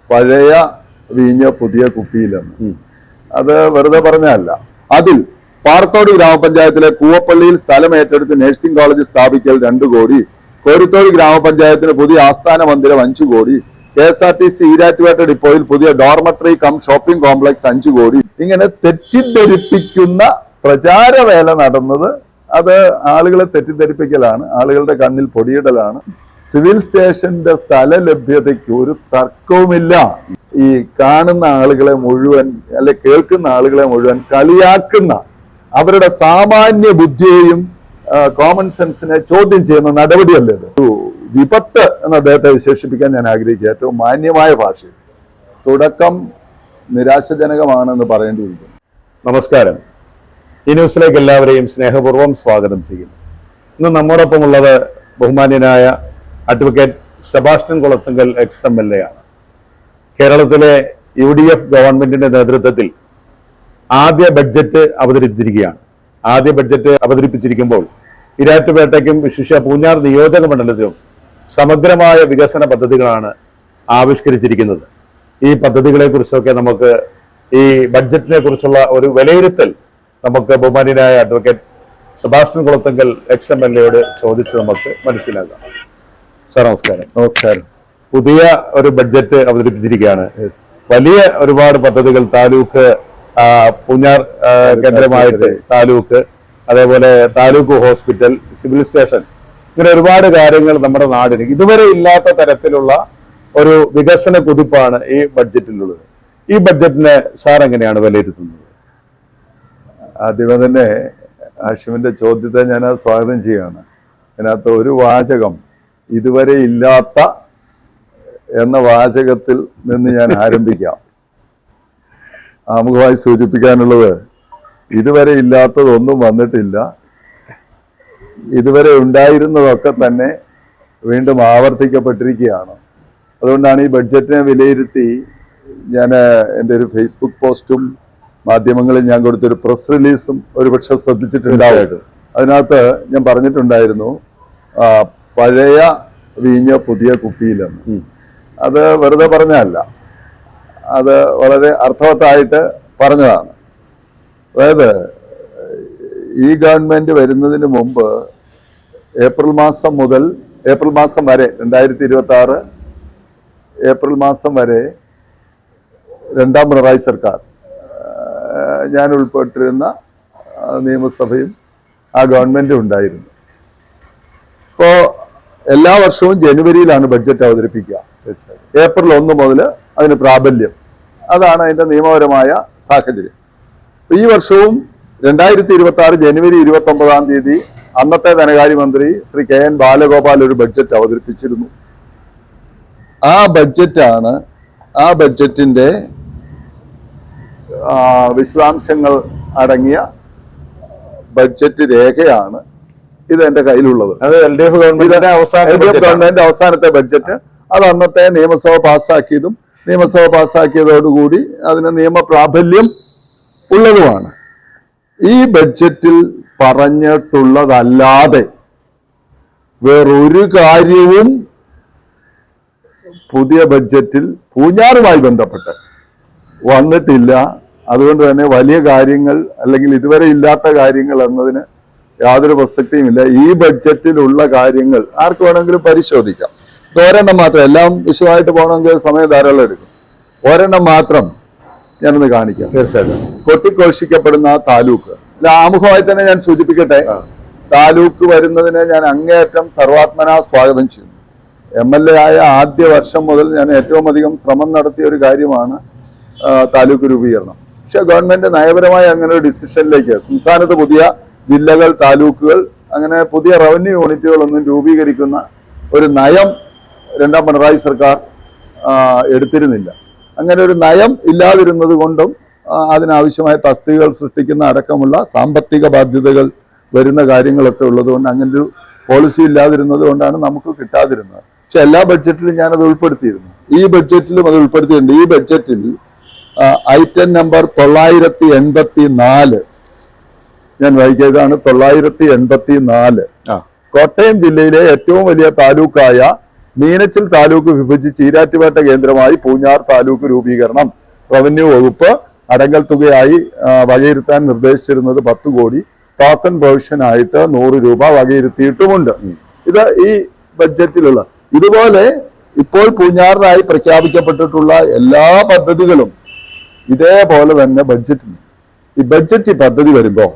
പഴയ വീഞ്ഞ് പുതിയ കുപ്പിയിലെന്ന്. അത് വെറുതെ പറഞ്ഞല്ല. അതിൽ പാറത്തോട് ഗ്രാമപഞ്ചായത്തിലെ കൂവപ്പള്ളിയിൽ സ്ഥലം ഏറ്റെടുത്ത് നഴ്സിംഗ് കോളേജ് സ്ഥാപിക്കൽ 2 കോടി, കോരിത്തോട് ഗ്രാമപഞ്ചായത്തിന് പുതിയ ആസ്ഥാന മന്ദിരം 5 കോടി, KSRTC ഈരാറ്റുപേട്ട ഡിപ്പോയിൽ പുതിയ ഡോർമറ്ററി കം ഷോപ്പിംഗ് കോംപ്ലക്സ് 5 കോടി, ഇങ്ങനെ തെറ്റിദ്ധരിപ്പിക്കുന്ന പ്രചാരവേല നടന്നത്. അത് ആളുകളെ തെറ്റിദ്ധരിപ്പിക്കലാണ്, ആളുകളുടെ കണ്ണിൽ പൊടിയിടലാണ്. സിവിൽ സ്റ്റേഷന്റെ സ്ഥല ലഭ്യതയ്ക്ക് ഒരു തർക്കവുമില്ല. ഈ കാണുന്ന ആളുകളെ മുഴുവൻ അല്ലെ കേൾക്കുന്ന ആളുകളെ മുഴുവൻ കളിയാക്കുന്ന, അവരുടെ സാമാന്യ ബുദ്ധിയെയും കോമൺ സെൻസിനെ ചോദ്യം ചെയ്യുന്ന നടപടിയല്ലേ ഇത്. ഒരു വിപത്ത് എന്ന് അദ്ദേഹത്തെ വിശേഷിപ്പിക്കാൻ ഞാൻ ആഗ്രഹിക്കുക, ഏറ്റവും മാന്യമായ ഭാഷയിൽ. തുടക്കം നിരാശാജനകമാണെന്ന് പറയേണ്ടിയിരിക്കുന്നു. നമസ്കാരം. ഈ ന്യൂസിലേക്ക് എല്ലാവരെയും സ്നേഹപൂർവ്വം സ്വാഗതം ചെയ്യുന്നു. ഇന്ന് നമ്മോടൊപ്പം ഉള്ളത് ബഹുമാന്യനായ അഡ്വക്കേറ്റ് സെബാസ്റ്റ്യൻ കുളത്തുങ്കൽ XMLA ആണ്. കേരളത്തിലെ UDF ഗവൺമെന്റിന്റെ നേതൃത്വത്തിൽ ആദ്യ ബഡ്ജറ്റ് അവതരിപ്പിച്ചിരിക്കുകയാണ്. ആദ്യ ബഡ്ജറ്റ് അവതരിപ്പിച്ചിരിക്കുമ്പോൾ ഈരാറ്റുപേട്ടയ്ക്കും വിശിഷ്യ പൂഞ്ഞാർ നിയോജക മണ്ഡലത്തിലും സമഗ്രമായ വികസന പദ്ധതികളാണ് ആവിഷ്കരിച്ചിരിക്കുന്നത്. ഈ പദ്ധതികളെ കുറിച്ചൊക്കെ നമുക്ക്, ഈ ബഡ്ജറ്റിനെ കുറിച്ചുള്ള ഒരു വിലയിരുത്തൽ നമുക്ക് ബഹുമാന്യനായ അഡ്വക്കേറ്റ് സെബാസ്റ്റ്യൻ കുളത്തുങ്കൽ XMLAയോട് ചോദിച്ച് നമുക്ക് മനസ്സിലാക്കാം. സാർ നമസ്കാരം. നമസ്കാരം. പുതിയ ഒരു ബഡ്ജറ്റ് അവതരിപ്പിച്ചിരിക്കുകയാണ്. വലിയ ഒരുപാട് പദ്ധതികൾ, താലൂക്ക്, പൂഞ്ഞാർ കേന്ദ്രമായിട്ട് താലൂക്ക്, അതേപോലെ താലൂക്ക് ഹോസ്പിറ്റൽ, സിവിൽ സ്റ്റേഷൻ, ഇങ്ങനെ ഒരുപാട് കാര്യങ്ങൾ നമ്മുടെ നാടിന് ഇതുവരെ ഇല്ലാത്ത തരത്തിലുള്ള ഒരു വികസന കുതിപ്പാണ് ഈ ബഡ്ജറ്റിലുള്ളത്. ഈ ബഡ്ജറ്റിനെ സാർ എങ്ങനെയാണ് വിലയിരുത്തുന്നത്? ആദ്യമേ തന്നെ ഹാഷിമിന്റെ ചോദ്യത്തെ ഞാൻ സ്വാഗതം ചെയ്യുകയാണ്. അതിനകത്ത് ഒരു വാചകം, ഇതുവരെ ഇല്ലാത്ത എന്ന വാചകത്തിൽ നിന്ന് ഞാൻ ആരംഭിക്കാം. ആമുഖമായി സൂചിപ്പിക്കാനുള്ളത്, ഇതുവരെ ഇല്ലാത്തതൊന്നും വന്നിട്ടില്ല, ഇതുവരെ ഉണ്ടായിരുന്നതൊക്കെ തന്നെ വീണ്ടും ആവർത്തിക്കപ്പെട്ടിരിക്കുകയാണ്. അതുകൊണ്ടാണ് ഈ ബഡ്ജറ്റിനെ വിലയിരുത്തി ഞാൻ എൻ്റെ ഒരു ഫേസ്ബുക്ക് പോസ്റ്റും മാധ്യമങ്ങളിൽ ഞാൻ കൊടുത്തൊരു പ്രസ് റിലീസും ഒരുപക്ഷെ ശ്രദ്ധിച്ചിട്ടുണ്ടാവും. അതിനകത്ത് ഞാൻ പറഞ്ഞിട്ടുണ്ടായിരുന്നു, പഴയ വീഞ്ഞ് പുതിയ കുപ്പിയിലെന്ന്. അത് വെറുതെ പറഞ്ഞല്ല, അത് വളരെ അർത്ഥവത്തായിട്ട് പറഞ്ഞതാണ്. അതായത് ഈ ഗവൺമെന്റ് വരുന്നതിന് മുമ്പ് ഏപ്രിൽ മാസം വരെ 2026 ഏപ്രിൽ മാസം വരെ രണ്ടാം പിണറായി സർക്കാർ, ഞാൻ ഉൾപ്പെട്ടിരുന്ന നിയമസഭയും ആ ഗവൺമെന്റും ഉണ്ടായിരുന്നു. ഇപ്പോ എല്ലാ വർഷവും ജനുവരിയിലാണ് ബഡ്ജറ്റ് അവതരിപ്പിക്കുക. ഏപ്രിൽ 1 മുതൽ അതിന് പ്രാബല്യം. അതാണ് അതിന്റെ നിയമപരമായ സാഹചര്യം. ഈ വർഷവും 2026 ജനുവരി 29-ാം തീയതി അന്നത്തെ ധനകാര്യമന്ത്രി ശ്രീ KN ബാലഗോപാൽ ഒരു ബഡ്ജറ്റ് അവതരിപ്പിച്ചിരുന്നു. ആ ബഡ്ജറ്റിന്റെ വിശദാംശങ്ങൾ അടങ്ങിയ ബഡ്ജറ്റ് രേഖയാണ് ഇത് എന്റെ കയ്യിലുള്ളത്. അത് LDF ഗവൺമെന്റ് അവസാനത്തെ ബഡ്ജറ്റ്. അത് അന്നത്തെ നിയമസഭ പാസ്സാക്കിയതും നിയമസഭ പാസ്സാക്കിയതോടുകൂടി അതിന് നിയമപ്രാബല്യം ഉള്ളതുമാണ്. ഈ ബഡ്ജറ്റിൽ പറഞ്ഞിട്ടുള്ളതല്ലാതെ വേറൊരു കാര്യവും പുതിയ ബഡ്ജറ്റിൽ പൂഞ്ഞാറുമായി ബന്ധപ്പെട്ട് വന്നിട്ടില്ല. അതുകൊണ്ട് തന്നെ വലിയ കാര്യങ്ങൾ അല്ലെങ്കിൽ ഇതുവരെ ഇല്ലാത്ത കാര്യങ്ങൾ എന്നതിന് യാതൊരു പ്രസക്തിയുമില്ല. ഈ ബഡ്ജറ്റിലുള്ള കാര്യങ്ങൾ ആർക്ക് വേണമെങ്കിലും പരിശോധിക്കാം. ഒരെണ്ണം മാത്രം, എല്ലാം വിശദമായിട്ട് പോകണമെങ്കിൽ സമയം ധാരാളം എടുക്കും. ഒരെണ്ണം മാത്രം ഞാനൊന്ന് കാണിക്കാം. തീർച്ചയായിട്ടും. കൊട്ടിഘോഷിക്കപ്പെടുന്ന താലൂക്ക്, ആമുഖമായി തന്നെ ഞാൻ സൂചിപ്പിക്കട്ടെ, താലൂക്ക് വരുന്നതിനെ ഞാൻ അങ്ങേയറ്റം സർവാത്മന സ്വാഗതം ചെയ്യുന്നു. MLA ആയ ആദ്യ വർഷം മുതൽ ഞാൻ ഏറ്റവും അധികം ശ്രമം നടത്തിയ ഒരു കാര്യമാണ് താലൂക്ക് രൂപീകരണം. പക്ഷെ ഗവൺമെന്റ് നയപരമായി അങ്ങനെ ഒരു ഡിസിഷനിലേക്ക്, സംസ്ഥാനത്ത് പുതിയ ജില്ലകൾ, താലൂക്കുകൾ, അങ്ങനെ പുതിയ റവന്യൂ യൂണിറ്റുകളൊന്നും രൂപീകരിക്കുന്ന ഒരു നയം രണ്ടാം പിണറായി സർക്കാർ എടുത്തിരുന്നില്ല. അങ്ങനെ ഒരു നയം ഇല്ലാതിരുന്നത് കൊണ്ടും അതിനാവശ്യമായ തസ്തികകൾ സൃഷ്ടിക്കുന്ന അടക്കമുള്ള സാമ്പത്തിക ബാധ്യതകൾ വരുന്ന കാര്യങ്ങളൊക്കെ ഉള്ളതുകൊണ്ട് അങ്ങനെ ഒരു പോളിസി ഇല്ലാതിരുന്നത് കൊണ്ടാണ് നമുക്ക് കിട്ടാതിരുന്നത്. പക്ഷെ എല്ലാ ബഡ്ജറ്റിലും ഞാനത് ഉൾപ്പെടുത്തിയിരുന്നു. ഈ ബഡ്ജറ്റിലും അത് ഉൾപ്പെടുത്തിയിട്ടുണ്ട്. ഈ ബഡ്ജറ്റിൽ ഐറ്റം നമ്പർ 984 ഞാൻ വായിക്കുകയാണ്. 984 കോട്ടയം ജില്ലയിലെ ഏറ്റവും വലിയ താലൂക്കായ മീനച്ചിൽ താലൂക്ക് വിഭജിച്ച് ഈരാറ്റുപേട്ട കേന്ദ്രമായി പൂഞ്ഞാർ താലൂക്ക് രൂപീകരണം റവന്യൂ വകുപ്പ് അടങ്കൽ തുകയായി വകയിരുത്താൻ നിർദ്ദേശിച്ചിരുന്നത് 10 കോടി, ടോക്കൺ പ്രൊവിഷൻ ആയിട്ട് 100 രൂപ വകയിരുത്തിയിട്ടുമുണ്ട്. ഇത് ഈ ബഡ്ജറ്റിലുള്ള ഇതുപോലെ ഇപ്പോൾ പൂഞ്ഞാറിനായി പ്രഖ്യാപിക്കപ്പെട്ടിട്ടുള്ള എല്ലാ പദ്ധതികളും ഇതേപോലെ തന്നെ ബഡ്ജറ്റിൽ. ഈ ബഡ്ജറ്റ് പദ്ധതി വരുമ്പോൾ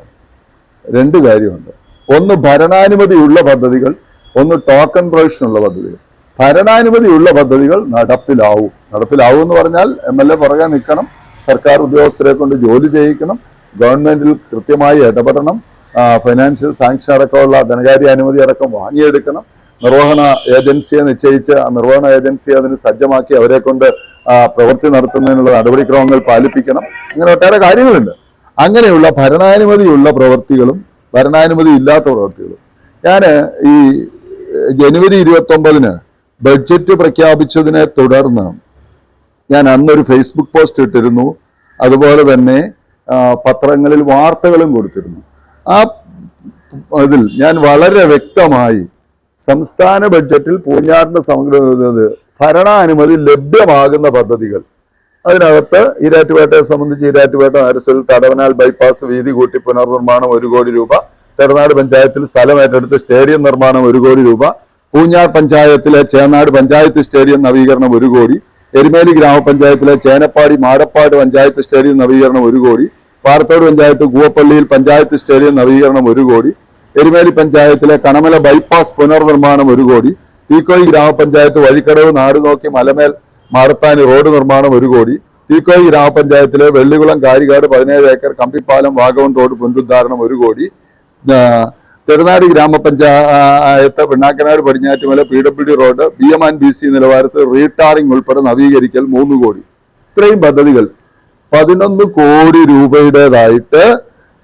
2 കാര്യമുണ്ട്. ഒന്ന് ഭരണാനുമതിയുള്ള പദ്ധതികൾ, ഒന്ന് ടോക്കൺ പ്രൊവിഷൻ ഉള്ള പദ്ധതികൾ. ഭരണാനുമതിയുള്ള പദ്ധതികൾ നടപ്പിലാവും എന്ന് പറഞ്ഞാൽ MLA പുറകെ നിൽക്കണം, സർക്കാർ ഉദ്യോഗസ്ഥരെ കൊണ്ട് ജോലി ചെയ്യിക്കണം, ഗവൺമെന്റിൽ കൃത്യമായി ഇടപെടണം, ഫൈനാൻഷ്യൽ സാങ്ഷൻ അടക്കമുള്ള ധനകാര്യ അനുമതി അടക്കം വാങ്ങിയെടുക്കണം, നിർവഹണ ഏജൻസിയെ നിശ്ചയിച്ച് ആ നിർവഹണ ഏജൻസിയെ അതിന് സജ്ജമാക്കി അവരെ കൊണ്ട് പ്രവൃത്തി നടത്തുന്നതിനുള്ള നടപടിക്രമങ്ങൾ പാലിപ്പിക്കണം. അങ്ങനെ ഒട്ടേറെ കാര്യങ്ങളുണ്ട്. അങ്ങനെയുള്ള ഭരണാനുമതിയുള്ള പ്രവൃത്തികളും ഭരണാനുമതി ഇല്ലാത്ത പ്രവൃത്തികളും. ഞാൻ ഈ ജനുവരി 29 ബഡ്ജറ്റ് പ്രഖ്യാപിച്ചതിനെ തുടർന്ന് ഞാൻ അന്നൊരു ഫേസ്ബുക്ക് പോസ്റ്റ് ഇട്ടിരുന്നു. അതുപോലെ തന്നെ പത്രങ്ങളിൽ വാർത്തകളും കൊടുത്തിരുന്നു. ആ ഇതിൽ ഞാൻ വളരെ വ്യക്തമായി സംസ്ഥാന ബഡ്ജറ്റിൽ പൂഞ്ഞാറിന്റെ സമഗ്ര ഭരണാനുമതി ലഭ്യമാകുന്ന പദ്ധതികൾ, അതിനകത്ത് ഈരാറ്റുപേട്ടയെ സംബന്ധിച്ച് ഈരാറ്റുപേട്ട നരസിൽ തടവനാൽ ബൈപ്പാസ് വീതി കൂട്ടി പുനർനിർമ്മാണം 1 കോടി രൂപ, തെരനാട് പഞ്ചായത്തിൽ സ്ഥലം ഏറ്റെടുത്ത് സ്റ്റേഡിയം നിർമ്മാണം 1 കോടി രൂപ, പൂഞ്ഞാർ പഞ്ചായത്തിലെ ചേന്നാട് പഞ്ചായത്ത് സ്റ്റേഡിയം നവീകരണം 1 കോടി, എരുമേലി ഗ്രാമപഞ്ചായത്തിലെ ചേനപ്പാടി മാടപ്പാട് പഞ്ചായത്ത് സ്റ്റേഡിയം നവീകരണം 1 കോടി, പാറത്തോട് പഞ്ചായത്ത് കൂവപ്പള്ളിയിൽ പഞ്ചായത്ത് സ്റ്റേഡിയം നവീകരണം 1 കോടി, എരുമേലി പഞ്ചായത്തിലെ കണമല ബൈപ്പാസ് പുനർനിർമ്മാണം 1 കോടി, തീക്കോയി ഗ്രാമപഞ്ചായത്ത് വഴിക്കടവ് നാടുനോക്കി മലമേൽ മാറത്താനി റോഡ് നിർമ്മാണം 1 കോടി, തീക്കോയി ഗ്രാമപഞ്ചായത്തിലെ വെള്ളികുളം കാരികാട് 17 ഏക്കർ കമ്പിപ്പാലം വാഗവൺ റോഡ് പുനരുദ്ധാരണം 1 കോടി, തെരനാട് ഗ്രാമപഞ്ചായത്ത് പിണ്ണാക്കനാട് പടിഞ്ഞാറ്റുമല PWD റോഡ് BM&BC നിലവാരത്തിൽ റീടാറിംഗ് ഉൾപ്പെടെ നവീകരിക്കൽ 3 കോടി. ഇത്രയും പദ്ധതികൾ 11 കോടി രൂപയുടേതായിട്ട്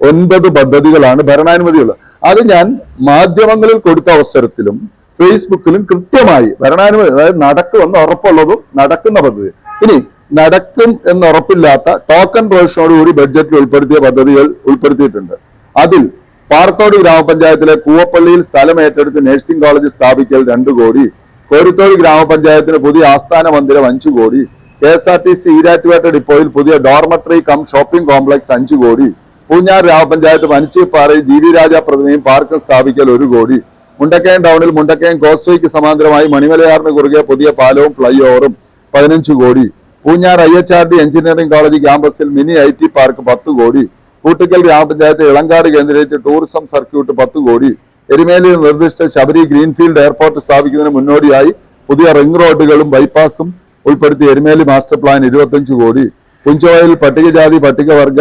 9 പദ്ധതികളാണ് ഭരണാനുമതിയുള്ളത്. അത് ഞാൻ മാധ്യമങ്ങളിൽ കൊടുത്ത അവസരത്തിലും ഫേസ്ബുക്കിലും കൃത്യമായി ഭരണാനുമതി, അതായത് നടക്കുമെന്ന് ഉറപ്പുള്ളതും നടക്കുന്ന പദ്ധതി. ഇനി നടക്കും എന്നുറപ്പില്ലാത്ത ടോക്കൺ പ്രൊവിഷനോടുകൂടി ബഡ്ജറ്റിൽ ഉൾപ്പെടുത്തിയ പദ്ധതികൾ ഉൾപ്പെടുത്തിയിട്ടുണ്ട്. അതിൽ പാറത്തോട് ഗ്രാമപഞ്ചായത്തിലെ കൂവപ്പള്ളിയിൽ സ്ഥലം ഏറ്റെടുത്ത് നഴ്സിംഗ് കോളേജ് സ്ഥാപിക്കൽ 2 കോടി, കോരിത്തോട് ഗ്രാമപഞ്ചായത്തിന് പുതിയ ആസ്ഥാന മന്ദിരം 5 കോടി, KSRTC ഈരാറ്റുപേട്ട ഡിപ്പോയിൽ പുതിയ ഡോർമറ്ററി കം ഷോപ്പിംഗ് കോംപ്ലക്സ് 5 കോടി, പൂഞ്ഞാർ ഗ്രാമപഞ്ചായത്ത് പനിച്ചിപ്പാറയിൽ GV രാജ പ്രതിമയും പാർക്കും സ്ഥാപിക്കൽ 1 കോടി, മുണ്ടക്കയം ടൗണിൽ മുണ്ടക്കയം കോസ്റ്റ്വേക്ക് സമാന്തരമായി മണിമലയാറിന് കുറുകെ പുതിയ പാലവും ഫ്ലൈ ഓവറും 15 കോടി, പൂഞ്ഞാർ IHRD എഞ്ചിനീയറിംഗ് കോളേജ് ക്യാമ്പസിൽ മിനി IT പാർക്ക് 10 കോടി, കൂട്ടിക്കൽ ഗ്രാമപഞ്ചായത്ത് ഇളങ്കാട് കേന്ദ്രീകരിച്ച് ടൂറിസം സർക്യൂട്ട് 10 കോടി, എരുമേലിയിൽ നിർദ്ദിഷ്ട ശബരി ഗ്രീൻഫീൽഡ് എയർപോർട്ട് സ്ഥാപിക്കുന്നതിന് മുന്നോടിയായി പുതിയ റിംഗ് റോഡുകളും ബൈപ്പാസും ഉൾപ്പെടുത്തി എരുമേലി മാസ്റ്റർ പ്ലാൻ 25 കോടി, പുഞ്ചോയിൽ പട്ടികജാതി പട്ടികവർഗ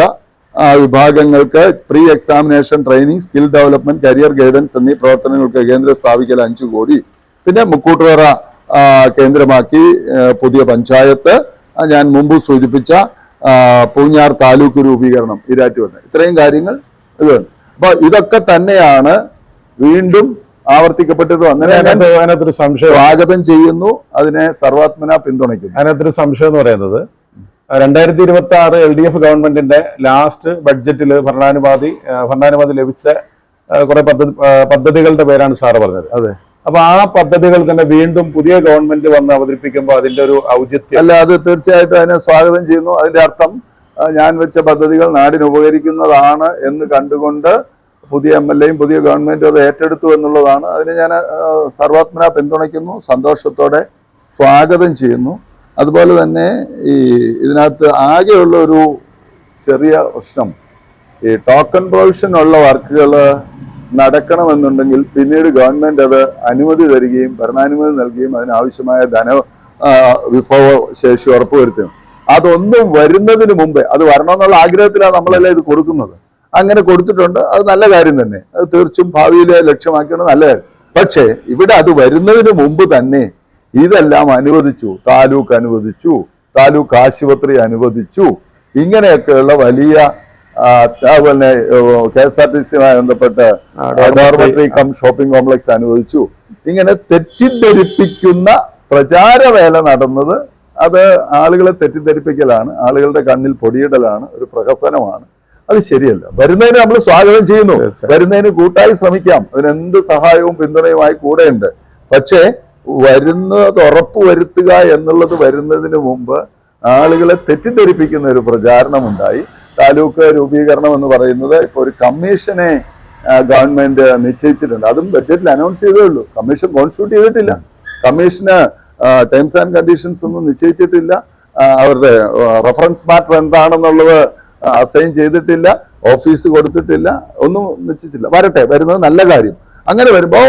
വിഭാഗങ്ങൾക്ക് pre examination training, skill development, career guidance എന്നീ പ്രവർത്തനങ്ങൾക്ക് കേന്ദ്രം സ്ഥാപിക്കൽ 5 കോടി, പിന്നെ മുക്കൂട്ടുതറ കേന്ദ്രമാക്കി പുതിയ പഞ്ചായത്ത്, ഞാൻ മുമ്പ് സൂചിപ്പിച്ച പൂഞ്ഞാർ താലൂക്ക് രൂപീകരണം ഈരാറ്റുപേട്ട, ഇത്രയും കാര്യങ്ങൾ ഇതാണ്. അപ്പൊ ഇതൊക്കെ തന്നെയാണ് വീണ്ടും ആവർത്തിക്കപ്പെട്ടത്. അങ്ങനെ അതിനകത്തൊരു സംശയം സ്വാഗതം ചെയ്യുന്നു, അതിനെ സർവാത്മന പിന്തുണയ്ക്കുന്നു. അതിനകത്തൊരു സംശയം എന്ന് പറയുന്നത് 2026 LDF ഗവൺമെന്റിന്റെ ലാസ്റ്റ് ബഡ്ജറ്റിൽ ഭരണാനുമതി ലഭിച്ച കുറെ പദ്ധതികളുടെ പേരാണ് സാറ് പറഞ്ഞത്. അതെ. അപ്പൊ ആ പദ്ധതികൾ തന്നെ വീണ്ടും പുതിയ ഗവൺമെന്റ് വന്ന് അവതരിപ്പിക്കുമ്പോൾ അതിന്റെ ഒരു ഔചിത്യം അല്ല, അത് തീർച്ചയായിട്ടും അതിനെ സ്വാഗതം ചെയ്യുന്നു. അതിന്റെ അർത്ഥം ഞാൻ വെച്ച പദ്ധതികൾ നാടിന് ഉപകരിക്കുന്നതാണ് എന്ന് കണ്ടുകൊണ്ട് പുതിയ MLAയും പുതിയ ഗവൺമെന്റും അത് ഏറ്റെടുത്തു എന്നുള്ളതാണ്. അതിനെ ഞാൻ സർവാത്മന പിന്തുണയ്ക്കുന്നു, സന്തോഷത്തോടെ സ്വാഗതം ചെയ്യുന്നു. അതുപോലെ തന്നെ ഈ ഇതിനകത്ത് ആകെയുള്ള ഒരു ചെറിയ പ്രശ്നം, ഈ ടോക്കൺ പ്രൊവിഷൻ ഉള്ള വർക്കുകൾ നടക്കണമെന്നുണ്ടെങ്കിൽ പിന്നീട് ഗവൺമെന്റ് അത് അനുമതി തരികയും ഭരണാനുമതി നൽകുകയും അതിനാവശ്യമായ വിഭവ ശേഷി ഉറപ്പുവരുത്തുകയും, അതൊന്നും വരുന്നതിന് മുമ്പേ, അത് വരണമെന്നുള്ള ആഗ്രഹത്തിലാണ് നമ്മളെല്ലാം ഇത് കൊടുക്കുന്നത്. അങ്ങനെ കൊടുത്തിട്ടുണ്ട്, അത് നല്ല കാര്യം തന്നെ, അത് തീർച്ചും ഭാവിയിലെ ലക്ഷ്യമാക്കിയാണ് നല്ല കാര്യം. പക്ഷേ ഇവിടെ അത് വരുന്നതിന് മുമ്പ് തന്നെ ഇതെല്ലാം അനുവദിച്ചു, താലൂക്ക് ആശുപത്രി അനുവദിച്ചു, ഇങ്ങനെയൊക്കെയുള്ള വലിയ അതുപോലെ KSRTCയുമായി ബന്ധപ്പെട്ട് ഡോർമറ്ററി കം ഷോപ്പിംഗ് കോംപ്ലക്സ് അനുവദിച്ചു. ഇങ്ങനെ തെറ്റിദ്ധരിപ്പിക്കുന്ന പ്രചാരവേല നടന്നത് അത് ആളുകളെ തെറ്റിദ്ധരിപ്പിക്കലാണ്, ആളുകളുടെ കണ്ണിൽ പൊടിയിടലാണ്, ഒരു പ്രഹസനമാണ്. അത് ശരിയല്ല. വരുന്നതിന് നമ്മൾ സ്വാഗതം ചെയ്യുന്നു, വരുന്നതിന് കൂട്ടായി ശ്രമിക്കാം, അതിനെന്ത് സഹായവും പിന്തുണയുമായി കൂടെയുണ്ട്. പക്ഷേ വരുന്നത് ഉറപ്പുവരുത്തുക എന്നുള്ളത് വരുന്നതിന് മുമ്പ് ആളുകളെ തെറ്റിദ്ധരിപ്പിക്കുന്ന ഒരു പ്രചാരണമുണ്ടായി. താലൂക്ക് രൂപീകരണം എന്ന് പറയുന്നത് ഇപ്പോൾ ഒരു കമ്മീഷനെ ഗവൺമെന്റ് നിശ്ചയിച്ചിട്ടുണ്ട്. അതും ബഡ്ജറ്റിൽ അനൗൺസ് ചെയ്തേ ഉള്ളൂ. കമ്മീഷൻ കോൺസ്റ്റിറ്റ്യൂട്ട് ചെയ്തിട്ടില്ല. കമ്മീഷന് ടേംസ് ആൻഡ് കണ്ടീഷൻസ് ഒന്നും നിശ്ചയിച്ചിട്ടില്ല. അവരുടെ റഫറൻസ് മാറ്റർ എന്താണെന്നുള്ളത് അസൈൻ ചെയ്തിട്ടില്ല. ഓഫീസ് കൊടുത്തിട്ടില്ല. ഒന്നും നിശ്ചയിച്ചില്ല. വരട്ടെ, വരുന്നത് നല്ല കാര്യം. അങ്ങനെ വരുമ്പോൾ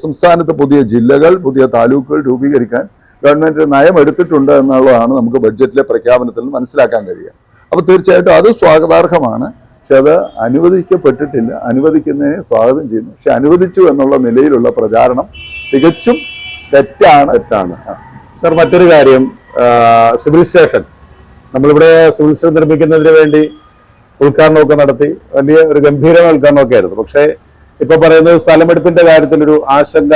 സംസ്ഥാനത്ത് പുതിയ ജില്ലകൾ, പുതിയ താലൂക്കുകൾ രൂപീകരിക്കാൻ ഗവൺമെന്റ് നയം എടുത്തിട്ടുണ്ട് എന്നുള്ളതാണ് നമുക്ക് ബഡ്ജറ്റിലെ പ്രഖ്യാപനത്തിൽ നിന്ന് മനസ്സിലാക്കാൻ കഴിയുക. അപ്പൊ തീർച്ചയായിട്ടും അത് സ്വാഗതാർഹമാണ്. പക്ഷെ അത് അനുവദിക്കപ്പെട്ടിട്ടില്ല. അനുവദിക്കുന്നതിനെ സ്വാഗതം ചെയ്യുന്നു. പക്ഷെ അനുവദിച്ചു എന്നുള്ള നിലയിലുള്ള പ്രചാരണം തികച്ചും തെറ്റാണ്. സർ, മറ്റൊരു കാര്യം, സിവിൽ സ്റ്റേഷൻ നമ്മളിവിടെ സിവിൽ സ്റ്റേഷൻ നിർമ്മിക്കുന്നതിന് വേണ്ടി ഉദ്ഘാടനമൊക്കെ നടത്തി. വലിയ ഒരു ഗംഭീരമായ ഉദ്ഘാടനമൊക്കെ ആയിരുന്നു. പക്ഷേ ഇപ്പൊ പറയുന്നത് സ്ഥലമെടുപ്പിന്റെ കാര്യത്തിൽ ഒരു ആശങ്ക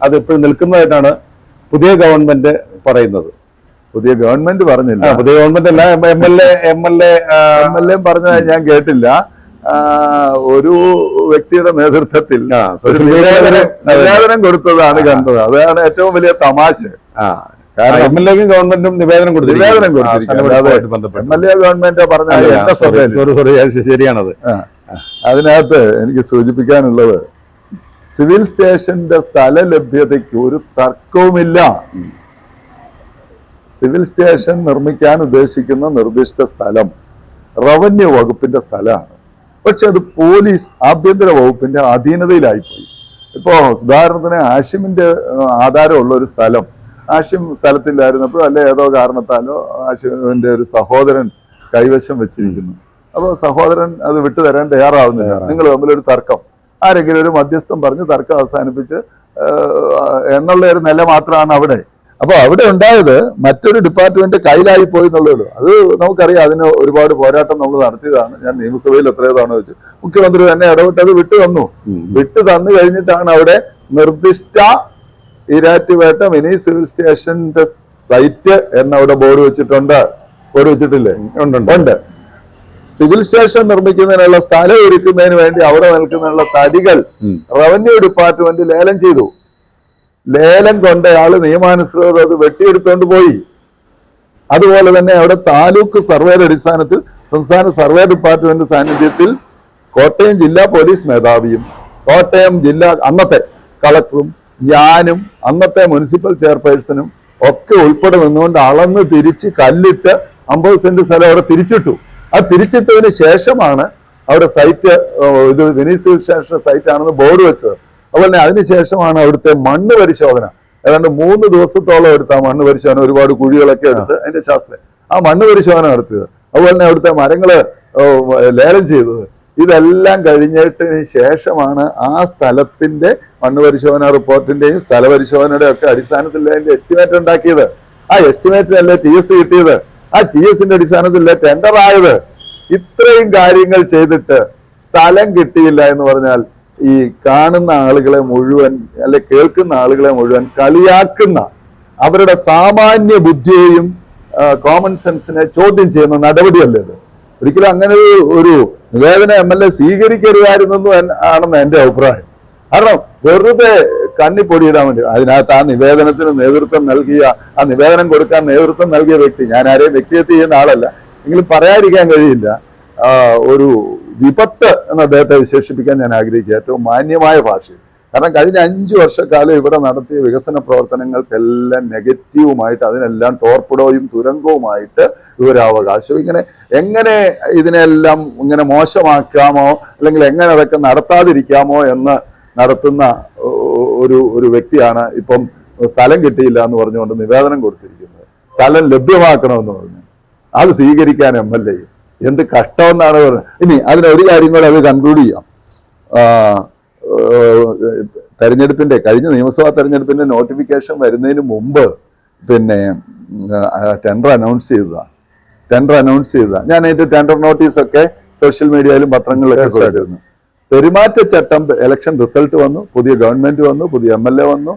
അത് ഇപ്പോഴും നിൽക്കുന്നതായിട്ടാണ് പുതിയ ഗവൺമെന്റ് പറയുന്നത്. പുതിയ ഗവൺമെന്റ് പറഞ്ഞില്ല. പുതിയ ഗവൺമെന്റ് അല്ല, എം എൽ എ പറഞ്ഞത് ഞാൻ കേട്ടില്ല. ഒരു വ്യക്തിയുടെ നേതൃത്വത്തിൽ നിവേദനം കൊടുത്തതാണ് കണ്ടത്. അതാണ് ഏറ്റവും വലിയ തമാശ. കാരണം എം എൽ എക്കും ഗവൺമെന്റും നിവേദനം കൊടുത്തിരിക്കും. എം എൽ എ ഗവൺമെന്റ് പറഞ്ഞ ശരിയാണത്. അതിനകത്ത് എനിക്ക് സൂചിപ്പിക്കാനുള്ളത്, സിവിൽ സ്റ്റേഷന്റെ സ്ഥല ലഭ്യതയ്ക്ക് ഒരു തർക്കവുമില്ല. സിവിൽ സ്റ്റേഷൻ നിർമ്മിക്കാൻ ഉദ്ദേശിക്കുന്ന നിർദ്ദിഷ്ട സ്ഥലം റവന്യൂ വകുപ്പിന്റെ സ്ഥലമാണ്. പക്ഷെ അത് പോലീസ് ആഭ്യന്തര വകുപ്പിന്റെ അധീനതയിലായിപ്പോയി. ഇപ്പോ ഉദാഹരണത്തിന് ആഷിമിന്റെ ആധാരമുള്ള ഒരു സ്ഥലം ആഷിം സ്ഥലത്തില്ലായിരുന്നപ്പോൾ അല്ലെ ഏതോ കാരണത്താലോ ആഷിമിന്റെ ഒരു സഹോദരൻ കൈവശം വെച്ചിരിക്കുന്നു. അപ്പോൾ സഹോദരൻ അത് വിട്ടുതരാൻ തയ്യാറാവുന്നില്ല. നിങ്ങൾ തമ്മിലൊരു തർക്കം, ആരെങ്കിലും ഒരു മധ്യസ്ഥം പറഞ്ഞ് തർക്കം അവസാനിപ്പിച്ച് എന്നുള്ള ഒരു നില മാത്രമാണ് അവിടെ. അപ്പൊ അവിടെ ഉണ്ടായത് മറ്റൊരു ഡിപ്പാർട്ട്മെന്റ് കയ്യിലായി പോയി എന്നുള്ളൂ. അത് നമുക്കറിയാം. അതിന് ഒരുപാട് പോരാട്ടം നമ്മൾ നടത്തിയതാണ്. ഞാൻ നിയമസഭയിൽ എത്രയോ തവണ വെച്ചു. മുഖ്യമന്ത്രി തന്നെ ഇടപെട്ട് അത് വിട്ടു തന്നു. വിട്ടു തന്നു കഴിഞ്ഞിട്ടാണ് അവിടെ നിർദ്ദിഷ്ട ഈരാറ്റുപേട്ട മിനി സിവിൽ സ്റ്റേഷന്റെ സൈറ്റ് എന്നവിടെ ബോർഡ് വെച്ചിട്ടുണ്ട്. ബോർഡ് വെച്ചിട്ടില്ലേ? ഉണ്ട്. സിവിൽ സ്റ്റേഷൻ നിർമ്മിക്കുന്നതിനുള്ള സ്ഥലം ഒരുക്കുന്നതിന് വേണ്ടി അവിടെ നിൽക്കുന്നതിനുള്ള തടികൾ റവന്യൂ ഡിപ്പാർട്ട്മെന്റ് ലേലം ചെയ്തു. ലേലം കൊണ്ടയാള് നിയമാനുസൃതം അത് വെട്ടിയെടുത്തോണ്ട് പോയി. അതുപോലെ തന്നെ അവിടെ താലൂക്ക് സർവേയുടെ അടിസ്ഥാനത്തിൽ സംസ്ഥാന സർവേ ഡിപ്പാർട്ട്മെന്റ് സാന്നിധ്യത്തിൽ കോട്ടയം ജില്ലാ പോലീസ് മേധാവിയും കോട്ടയം ജില്ലാ അന്നത്തെ കളക്ടറും ഞാനും അന്നത്തെ മുനിസിപ്പൽ ചെയർപേഴ്സണും ഒക്കെ ഉൾപ്പെടെ നിന്നുകൊണ്ട് അളന്ന് തിരിച്ച് കല്ലിട്ട് 50 സെന്റ് സ്ഥലം അവിടെ തിരിച്ചിട്ടു. ആ തിരിച്ചിട്ടതിന് ശേഷമാണ് അവിടെ സൈറ്റ് ഇത് മിനി സിവിൽ സ്റ്റേഷൻ സൈറ്റ് ആണെന്ന് ബോർഡ് വെച്ചത്. അതുപോലെ തന്നെ അതിനുശേഷമാണ് അവിടുത്തെ മണ്ണ് പരിശോധന. ഏതാണ്ട് 3 ദിവസത്തോളം എടുത്ത ആ മണ്ണ് പരിശോധന, ഒരുപാട് കുഴികളൊക്കെ എടുത്ത് അതിന്റെ ശാസ്ത്രം ആ മണ്ണ് പരിശോധന നടത്തിയത്. അതുപോലെ തന്നെ അവിടുത്തെ മരങ്ങള് ലേലം ചെയ്തത്. ഇതെല്ലാം കഴിഞ്ഞിട്ടതിന് ശേഷമാണ് ആ സ്ഥലത്തിന്റെ മണ്ണ് പരിശോധന റിപ്പോർട്ടിന്റെയും സ്ഥല പരിശോധനയുടെ ഒക്കെ അടിസ്ഥാനത്തിൽ അതിന്റെ എസ്റ്റിമേറ്റ് ഉണ്ടാക്കിയത്. ആ എസ്റ്റിമേറ്റിനല്ലേ TS കിട്ടിയത്. ആ TSന്റെ അടിസ്ഥാനത്തിലല്ലേ ടെൻഡർ ആയത്. ഇത്രയും കാര്യങ്ങൾ ചെയ്തിട്ട് സ്ഥലം കിട്ടിയില്ല എന്ന് പറഞ്ഞാൽ ഈ കാണുന്ന ആളുകളെ മുഴുവൻ അല്ലെ കേൾക്കുന്ന ആളുകളെ മുഴുവൻ കളിയാക്കുന്ന, അവരുടെ സാമാന്യ ബുദ്ധിയെയും കോമൺ സെൻസിനെ ചോദ്യം ചെയ്യുന്ന നടപടിയല്ലേ ഇത്. ഒരിക്കലും അങ്ങനെ ഒരു നിവേദനം MLA സ്വീകരിക്കരുതായിരുന്നു ആണെന്ന് എന്റെ അഭിപ്രായം. കാരണം വെറുതെ കണ്ണിപ്പൊടിയിടാൻ വേണ്ടി അതിനകത്ത് ആ നിവേദനത്തിന് നേതൃത്വം നൽകിയ, ആ നിവേദനം കൊടുക്കാൻ നേതൃത്വം നൽകിയ വ്യക്തി, ഞാൻ ആരെയും വ്യക്തിഹത്യ ചെയ്യുന്ന ആളല്ല, എങ്കിലും പറയാതിരിക്കാൻ കഴിയില്ല, ഒരു വിപത്ത് എന്ന് അദ്ദേഹത്തെ വിശേഷിപ്പിക്കാൻ ഞാൻ ആഗ്രഹിക്കുക ഏറ്റവും മാന്യമായ ഭാഷയിൽ. കാരണം കഴിഞ്ഞ 5 വർഷക്കാലം ഇവിടെ നടത്തിയ വികസന പ്രവർത്തനങ്ങൾക്കെല്ലാം നെഗറ്റീവുമായിട്ട്, അതിനെല്ലാം ടോർപ്പിഡോയും തുരങ്കവുമായിട്ട് വിവരാവകാശം എങ്ങനെ ഇതിനെല്ലാം ഇങ്ങനെ മോശമാക്കാമോ അല്ലെങ്കിൽ എങ്ങനെ അതൊക്കെ നടത്താതിരിക്കാമോ എന്ന് നടത്തുന്ന ഒരു വ്യക്തിയാണ് ഇപ്പം സ്ഥലം കിട്ടിയില്ല എന്ന് പറഞ്ഞുകൊണ്ട് നിവേദനം കൊടുത്തിരിക്കുന്നത്. സ്ഥലം ലഭ്യമാക്കണമെന്ന് പറഞ്ഞു. അത് സ്വീകരിക്കാൻ MLA എന്ത് കഷ്ടമെന്നാണ് പറഞ്ഞത്. ഇനി അതിനൊരു കാര്യം കൂടെ അത് കൺക്ലൂഡ് ചെയ്യാം. കഴിഞ്ഞ നിയമസഭാ തെരഞ്ഞെടുപ്പിന്റെ നോട്ടിഫിക്കേഷൻ വരുന്നതിന് മുമ്പ് പിന്നെ ടെൻഡർ അനൗൺസ് ചെയ്തതാ. ഞാൻ അതിന്റെ ടെൻഡർ നോട്ടീസ് ഒക്കെ സോഷ്യൽ മീഡിയയിലും പത്രങ്ങളിലൊക്കെ കൊടുത്തിരുന്നു. പെരുമാറ്റച്ചട്ടം ഇലക്ഷൻ റിസൾട്ട് വന്നു, പുതിയ ഗവൺമെന്റ് വന്നു, പുതിയ MLA വന്നു.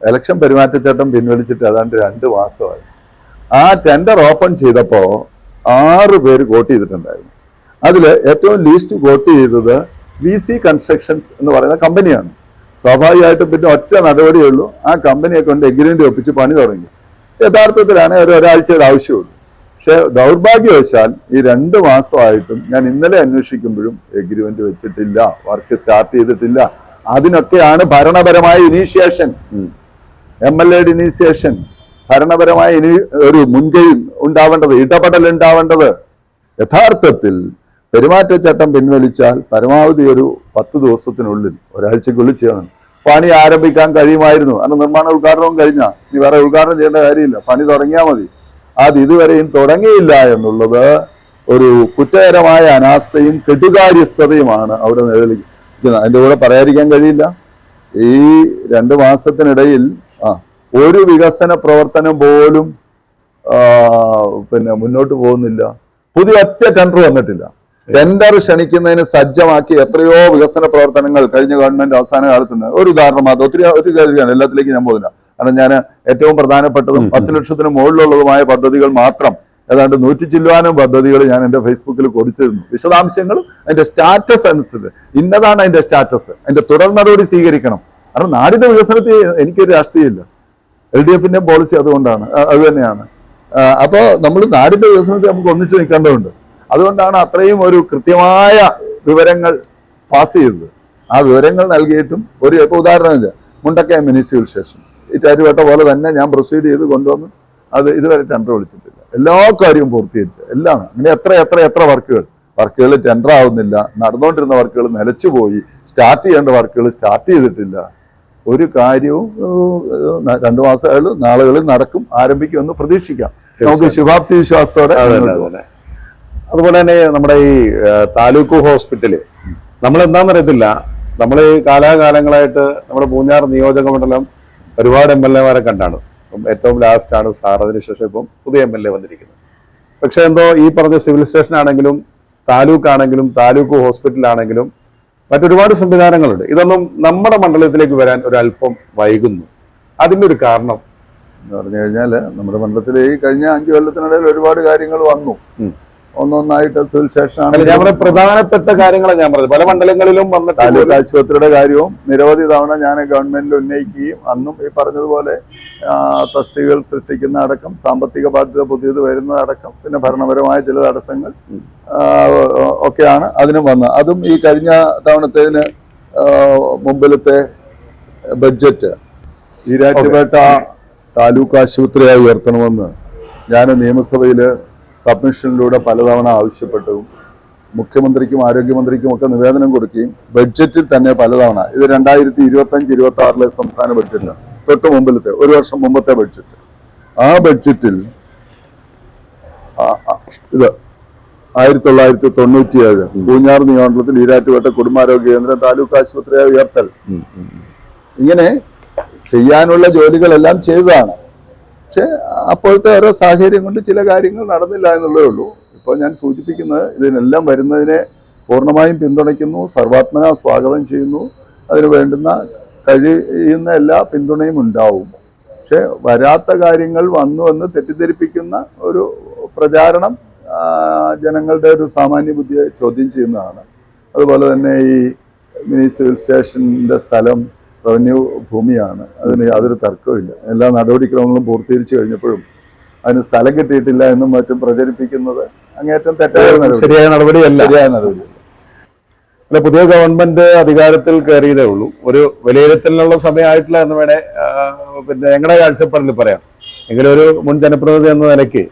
ഇലക്ഷൻ പെരുമാറ്റച്ചട്ടം പിൻവലിച്ചിട്ട് ഏതാണ്ട് 2 മാസമായി. ആ ടെൻഡർ ഓപ്പൺ ചെയ്തപ്പോ 6 പേര് വോട്ട് ചെയ്തിട്ടുണ്ടായിരുന്നു. അതിൽ ഏറ്റവും ലീസ്റ്റ് വോട്ട് ചെയ്തത് VC കൺസ്ട്രക്ഷൻസ് എന്ന് പറയുന്ന കമ്പനിയാണ്. സ്വാഭാവികമായിട്ടും പിന്നെ ഒറ്റ നടപടിയേ ഉള്ളൂ, ആ കമ്പനിയെ കൊണ്ട് എഗ്രിമെന്റ് ഒപ്പിച്ച് പണി തുടങ്ങി. യഥാർത്ഥത്തിലാണ് ഒരാഴ്ചയുടെ ആവശ്യമുള്ളൂ. പക്ഷെ ദൗർഭാഗ്യവശാൽ ഈ 2 മാസമായിട്ടും ഞാൻ ഇന്നലെ അന്വേഷിക്കുമ്പോഴും എഗ്രിമെന്റ് വെച്ചിട്ടില്ല, വർക്ക് സ്റ്റാർട്ട് ചെയ്തിട്ടില്ല. അതിനൊക്കെയാണ് ഭരണപരമായ ഇനീഷ്യേഷൻ, MLA ഇനീഷ്യേഷൻ, ഭരണപരമായ ഒരു മുൻകൈ ഉണ്ടാവേണ്ടത്, ഇടപെടൽ ഉണ്ടാവേണ്ടത്. യഥാർത്ഥത്തിൽ പെരുമാറ്റച്ചട്ടം പിൻവലിച്ചാൽ പരമാവധി ഒരു 10 ദിവസത്തിനുള്ളിൽ, ഒരാഴ്ചക്കുള്ളിൽ ചെയ്യണം. പണി ആരംഭിക്കാൻ കഴിയുമായിരുന്നു. അന്ന് നിർമ്മാണ ഉദ്ഘാടനവും കഴിഞ്ഞ, ഇനി വേറെ ഉദ്ഘാടനം ചെയ്യേണ്ട കാര്യമില്ല, പണി തുടങ്ങിയാൽ മതി. അത് ഇതുവരെയും തുടങ്ങിയില്ല എന്നുള്ളത് ഒരു കുറ്റകരമായ അനാസ്ഥയും കെടുകാര്യസ്ഥതയുമാണ് അവിടെ നിലനിൽക്കുന്നത്. അതിൻ്റെ കൂടെ പറയാതിരിക്കാൻ കഴിയില്ല, ഈ 2 മാസത്തിനിടയിൽ ഒരു വികസന പ്രവർത്തനം പോലും പിന്നെ മുന്നോട്ട് പോകുന്നില്ല. പുതിയ ഒറ്റ ടെൻഡർ വന്നിട്ടില്ല. ടെൻഡർ ക്ഷണിക്കുന്നതിന് സജ്ജമാക്കി എത്രയോ വികസന പ്രവർത്തനങ്ങൾ കഴിഞ്ഞ ഗവൺമെന്റ് അവസാന കാലത്തുണ്ട്. ഒരു ഉദാഹരണം മാത്രം, ഒത്തിരി കാര്യമാണ്, എല്ലാത്തിലേക്കും ഞാൻ പോകുന്നില്ല. കാരണം ഞാൻ ഏറ്റവും പ്രധാനപ്പെട്ടതും 10 ലക്ഷത്തിന് മുകളിലുള്ളതുമായ പദ്ധതികൾ മാത്രം ഏതാണ്ട് 100 ചില്ലുവാനും പദ്ധതികൾ ഞാൻ എൻ്റെ ഫേസ്ബുക്കിൽ കൊടുത്തിരുന്നു. വിശദാംശങ്ങളും അതിന്റെ സ്റ്റാറ്റസ് അനുസരിച്ച്, ഇന്നതാണ് അതിന്റെ സ്റ്റാറ്റസ്, അതിന്റെ തുടർ നടപടി സ്വീകരിക്കണം. കാരണം നാടിന്റെ വികസനത്തിൽ എനിക്കൊരു രാഷ്ട്രീയമില്ല, LDFന്റെ പോളിസി അതുകൊണ്ടാണ്, അത് തന്നെയാണ്. അപ്പോൾ നമ്മൾ നാടിന്റെ വികസനത്തിൽ നമുക്ക് ഒന്നിച്ചു നിൽക്കേണ്ടതുണ്ട്. അതുകൊണ്ടാണ് അത്രയും ഒരു കൃത്യമായ വിവരങ്ങൾ പാസ് ചെയ്തത്. ആ വിവരങ്ങൾ നൽകിയിട്ടും ഇപ്പോൾ ഉദാഹരണം മുണ്ടക്കയം മിനി സിവിൽ സ്റ്റേഷൻ ഈ ചാറ്റുവേട്ട പോലെ തന്നെ ഞാൻ പ്രൊസീഡ് ചെയ്ത് കൊണ്ടുവന്ന് അത് ഇതുവരെ ടെൻഡർ വിളിച്ചിട്ടില്ല. എല്ലാ കാര്യവും പൂർത്തീകരിച്ച് എല്ലാം. അങ്ങനെ എത്ര വർക്കുകൾ ടെൻഡർ ആവുന്നില്ല. നടന്നുകൊണ്ടിരുന്ന വർക്കുകൾ നിലച്ചുപോയി. സ്റ്റാർട്ട് ചെയ്യേണ്ട വർക്കുകൾ സ്റ്റാർട്ട് ചെയ്തിട്ടില്ല. ഒരു കാര്യവും 2 മാസമായാലും നാളുകളിൽ നടക്കും, ആരംഭിക്കുമെന്ന് പ്രതീക്ഷിക്കാം. നമുക്ക് ശുഭാപ്തി വിശ്വാസത്തോടെ. അതുപോലെ തന്നെ നമ്മുടെ ഈ താലൂക്ക് ഹോസ്പിറ്റല് നമ്മൾ എന്താണെന്നറിയത്തില്ല, നമ്മൾ ഈ കാലാകാലങ്ങളായിട്ട് നമ്മുടെ പൂഞ്ഞാർ നിയോജക മണ്ഡലം ഒരുപാട് MLA-മാരെ കണ്ടാണ്. ഏറ്റവും ലാസ്റ്റ് ആണ് സാർ, അതിനുശേഷം ഇപ്പം പുതിയ MLA വന്നിരിക്കുന്നത്. പക്ഷെ എന്തോ ഈ പറഞ്ഞ സിവിൽ സ്റ്റേഷൻ ആണെങ്കിലും താലൂക്ക് ആണെങ്കിലും താലൂക്ക് ഹോസ്പിറ്റലാണെങ്കിലും മറ്റൊരുപാട് സംവിധാനങ്ങളുണ്ട്. ഇതൊന്നും നമ്മുടെ മണ്ഡലത്തിലേക്ക് വരാൻ ഒരല്പം വൈകുന്നു. അതിൻ്റെ ഒരു കാരണം എന്ന് പറഞ്ഞു കഴിഞ്ഞാൽ നമ്മുടെ മണ്ഡലത്തിൽ ഈ കഴിഞ്ഞ 5 കൊല്ലത്തിനിടയിൽ ഒരുപാട് കാര്യങ്ങൾ വന്നു. ഒന്നൊന്നായിട്ട് സിവിൽ സ്റ്റേഷൻ ഞാൻ പ്രധാനപ്പെട്ട കാര്യങ്ങളാണ് ഞാൻ പറഞ്ഞത്. പല മണ്ഡലങ്ങളിലും വന്ന താലൂക്ക് ആശുപത്രിയുടെ കാര്യവും നിരവധി തവണ ഞാൻ ഗവൺമെന്റിൽ ഉന്നയിക്കുകയും അന്നും ഈ പറഞ്ഞതുപോലെ തസ്തികകൾ സൃഷ്ടിക്കുന്ന അടക്കം, സാമ്പത്തിക ബാധ്യത പുതിയത് വരുന്നതടക്കം, പിന്നെ ഭരണപരമായ ചില തടസ്സങ്ങൾ ഒക്കെയാണ് അതിനും വന്നത്. അതും ഈ കഴിഞ്ഞ തവണത്തേന് മുമ്പിലത്തെ ബഡ്ജറ്റ് ഈരാറ്റുപേട്ട താലൂക്ക് ആശുപത്രിയായി ഉയർത്തണമെന്ന് ഞാൻ നിയമസഭയിൽ സബ്മിഷനിലൂടെ പലതവണ ആവശ്യപ്പെട്ടതും മുഖ്യമന്ത്രിക്കും ആരോഗ്യമന്ത്രിക്കും ഒക്കെ നിവേദനം കൊടുക്കുകയും ബഡ്ജറ്റിൽ തന്നെ പലതവണ, ഇത് 2025-26 സംസ്ഥാന ബഡ്ജറ്റ്, തൊട്ട് മുമ്പിലത്തെ 1 വർഷം മുമ്പത്തെ ബഡ്ജറ്റ്, ആ ബഡ്ജറ്റിൽ ഇത് 1997 പൂഞ്ഞാർ നിയമമണ്ഡലത്തിൽ ഈരാറ്റുപേട്ട കുടുംബാരോഗ്യ കേന്ദ്രം താലൂക്ക് ആശുപത്രിയായി ഉയർത്തൽ, ഇങ്ങനെ ചെയ്യാനുള്ള ജോലികളെല്ലാം ചെയ്തതാണ്. പക്ഷെ അപ്പോഴത്തെ ഓരോ സാഹചര്യം കൊണ്ട് ചില കാര്യങ്ങൾ നടന്നില്ല എന്നുള്ളതേ ഉള്ളൂ. ഇപ്പോൾ ഞാൻ സൂചിപ്പിക്കുന്നത് ഇതിനെല്ലാം വരുന്നതിനെ പൂർണ്ണമായും പിന്തുണയ്ക്കുന്നു, സർവാത്മന സ്വാഗതം ചെയ്യുന്നു. അതിന് വേണ്ടുന്ന കഴിയുന്ന എല്ലാ പിന്തുണയും ഉണ്ടാവും. പക്ഷെ വരാത്ത കാര്യങ്ങൾ വന്നു എന്ന് തെറ്റിദ്ധരിപ്പിക്കുന്ന ഒരു പ്രചാരണം ജനങ്ങളുടെ ഒരു സാമാന്യ ബുദ്ധിയെ ചോദ്യം ചെയ്യുന്നതാണ്. അതുപോലെ തന്നെ ഈ മിനി സിവിൽ സ്റ്റേഷൻ്റെ സ്ഥലം റവന്യൂ ഭൂമിയാണ്, അതിന് യാതൊരു തർക്കവുമില്ല. എല്ലാ നടപടിക്രമങ്ങളും പൂർത്തീകരിച്ചു കഴിഞ്ഞപ്പോഴും അതിന് സ്ഥലം കിട്ടിയിട്ടില്ല എന്നും മറ്റും പ്രചരിപ്പിക്കുന്നത് അങ്ങേറ്റം ശരിയായ നടപടിയല്ല. അല്ല, പുതിയ ഗവൺമെന്റ് അധികാരത്തിൽ കയറിയതേ ഉള്ളൂ, ഒരു വിലയിരുത്തലിനുള്ള സമയമായിട്ടില്ല എന്ന് വേണേ പിന്നെ ഞങ്ങളുടെ കാഴ്ചപ്പാടിൽ പറയാം. എങ്കിലും ഒരു മുൻ ജനപ്രതിനിധി എന്ന നിലയ്ക്ക്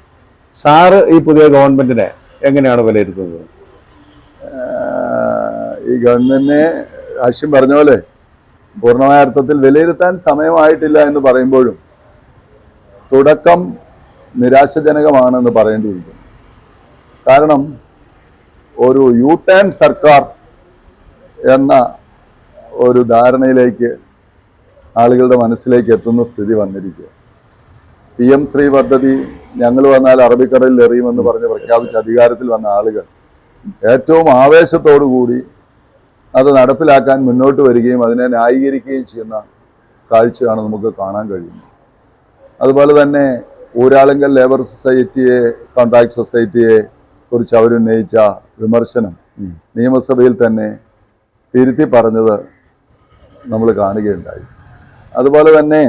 സാറ് ഈ പുതിയ ഗവൺമെന്റിനെ എങ്ങനെയാണ് വിലയിരുത്തുന്നത്? ഈ ഗവൺമെന്റിനെ ആവശ്യം പറഞ്ഞ പോലെ പൂർണ്ണമായ അർത്ഥത്തിൽ വിലയിരുത്താൻ സമയമായിട്ടില്ല എന്ന് പറയുമ്പോഴും തുടക്കം നിരാശജനകമാണെന്ന് പറയേണ്ടിയിരിക്കുന്നു. കാരണം ഒരു യു ടേൺ സർക്കാർ എന്ന ഒരു ധാരണയിലേക്ക് ആളുകളുടെ മനസ്സിലേക്ക് എത്തുന്ന സ്ഥിതി വന്നിരിക്കുക. PM ശ്രീ പദ്ധതി ഞങ്ങൾ വന്നാൽ അറബിക്കടലിൽ എറിയുമെന്ന് പറഞ്ഞ് പ്രഖ്യാപിച്ച് അധികാരത്തിൽ വന്ന ആളുകൾ ഏറ്റവും ആവേശത്തോടു കൂടി അത് നടപ്പിലാക്കാൻ മുന്നോട്ട് വരികയും അതിനെ ന്യായീകരിക്കുകയും ചെയ്യുന്ന കാഴ്ചയാണ് നമുക്ക് കാണാൻ കഴിയുന്നത്. അതുപോലെ തന്നെ ഊരാളുങ്കൽ ലേബർ സൊസൈറ്റിയെ, കോൺട്രാക്ട് സൊസൈറ്റിയെ കുറിച്ച് അവരുന്നയിച്ച വിമർശനം നിയമസഭയിൽ തന്നെ തിരുത്തി പറഞ്ഞത് നമ്മൾ കാണുകയുണ്ടായി. അതുപോലെ തന്നെ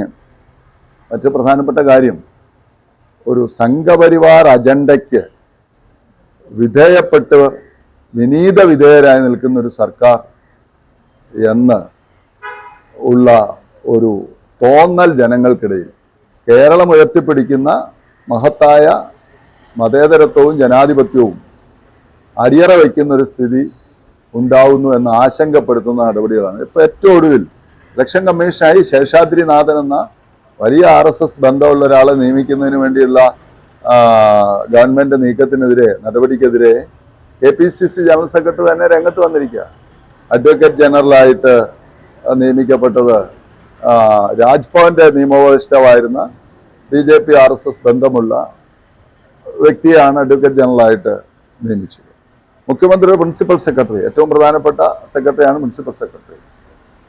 മറ്റു പ്രധാനപ്പെട്ട കാര്യം, ഒരു സംഘപരിവാർ അജണ്ടയ്ക്ക് വിധേയപ്പെട്ട് വിനീത വിധേയരായി നിൽക്കുന്ന ഒരു സർക്കാർ എന്ന് ഉള്ള ഒരു തോന്നൽ ജനങ്ങൾക്കിടയിൽ കേരളം ഉയർത്തിപ്പിടിക്കുന്ന മഹത്തായ മതേതരത്വവും ജനാധിപത്യവും അടിയറ വയ്ക്കുന്ന ഒരു സ്ഥിതി ഉണ്ടാവുന്നു എന്ന് ആശങ്കപ്പെടുത്തുന്ന നടപടികളാണ്. ഇപ്പൊ ഏറ്റവും ഒടുവിൽ ഇലക്ഷൻ കമ്മീഷനായി ശേഷാദ്രിനാഥൻ എന്ന വലിയ RSS ബന്ധമുള്ള ഒരാളെ നിയമിക്കുന്നതിന് വേണ്ടിയുള്ള ഗവൺമെന്റ് നീക്കത്തിനെതിരെ, നടപടിക്കെതിരെ KPCC ജനറൽ സെക്രട്ടറി തന്നെ രംഗത്ത് വന്നിരിക്കുക. അഡ്വക്കേറ്റ് ജനറലായിട്ട് നിയമിക്കപ്പെട്ടത് രാജ്ഭവന്റെ നിയമോപദേഷ്ടാവായിരുന്ന BJP RSS ബന്ധമുള്ള വ്യക്തിയാണ് അഡ്വക്കേറ്റ് ജനറലായിട്ട് നിയമിച്ചത്. മുഖ്യമന്ത്രിയുടെ പ്രിൻസിപ്പൽ സെക്രട്ടറി, ഏറ്റവും പ്രധാനപ്പെട്ട സെക്രട്ടറിയാണ് പ്രിൻസിപ്പൽ സെക്രട്ടറി.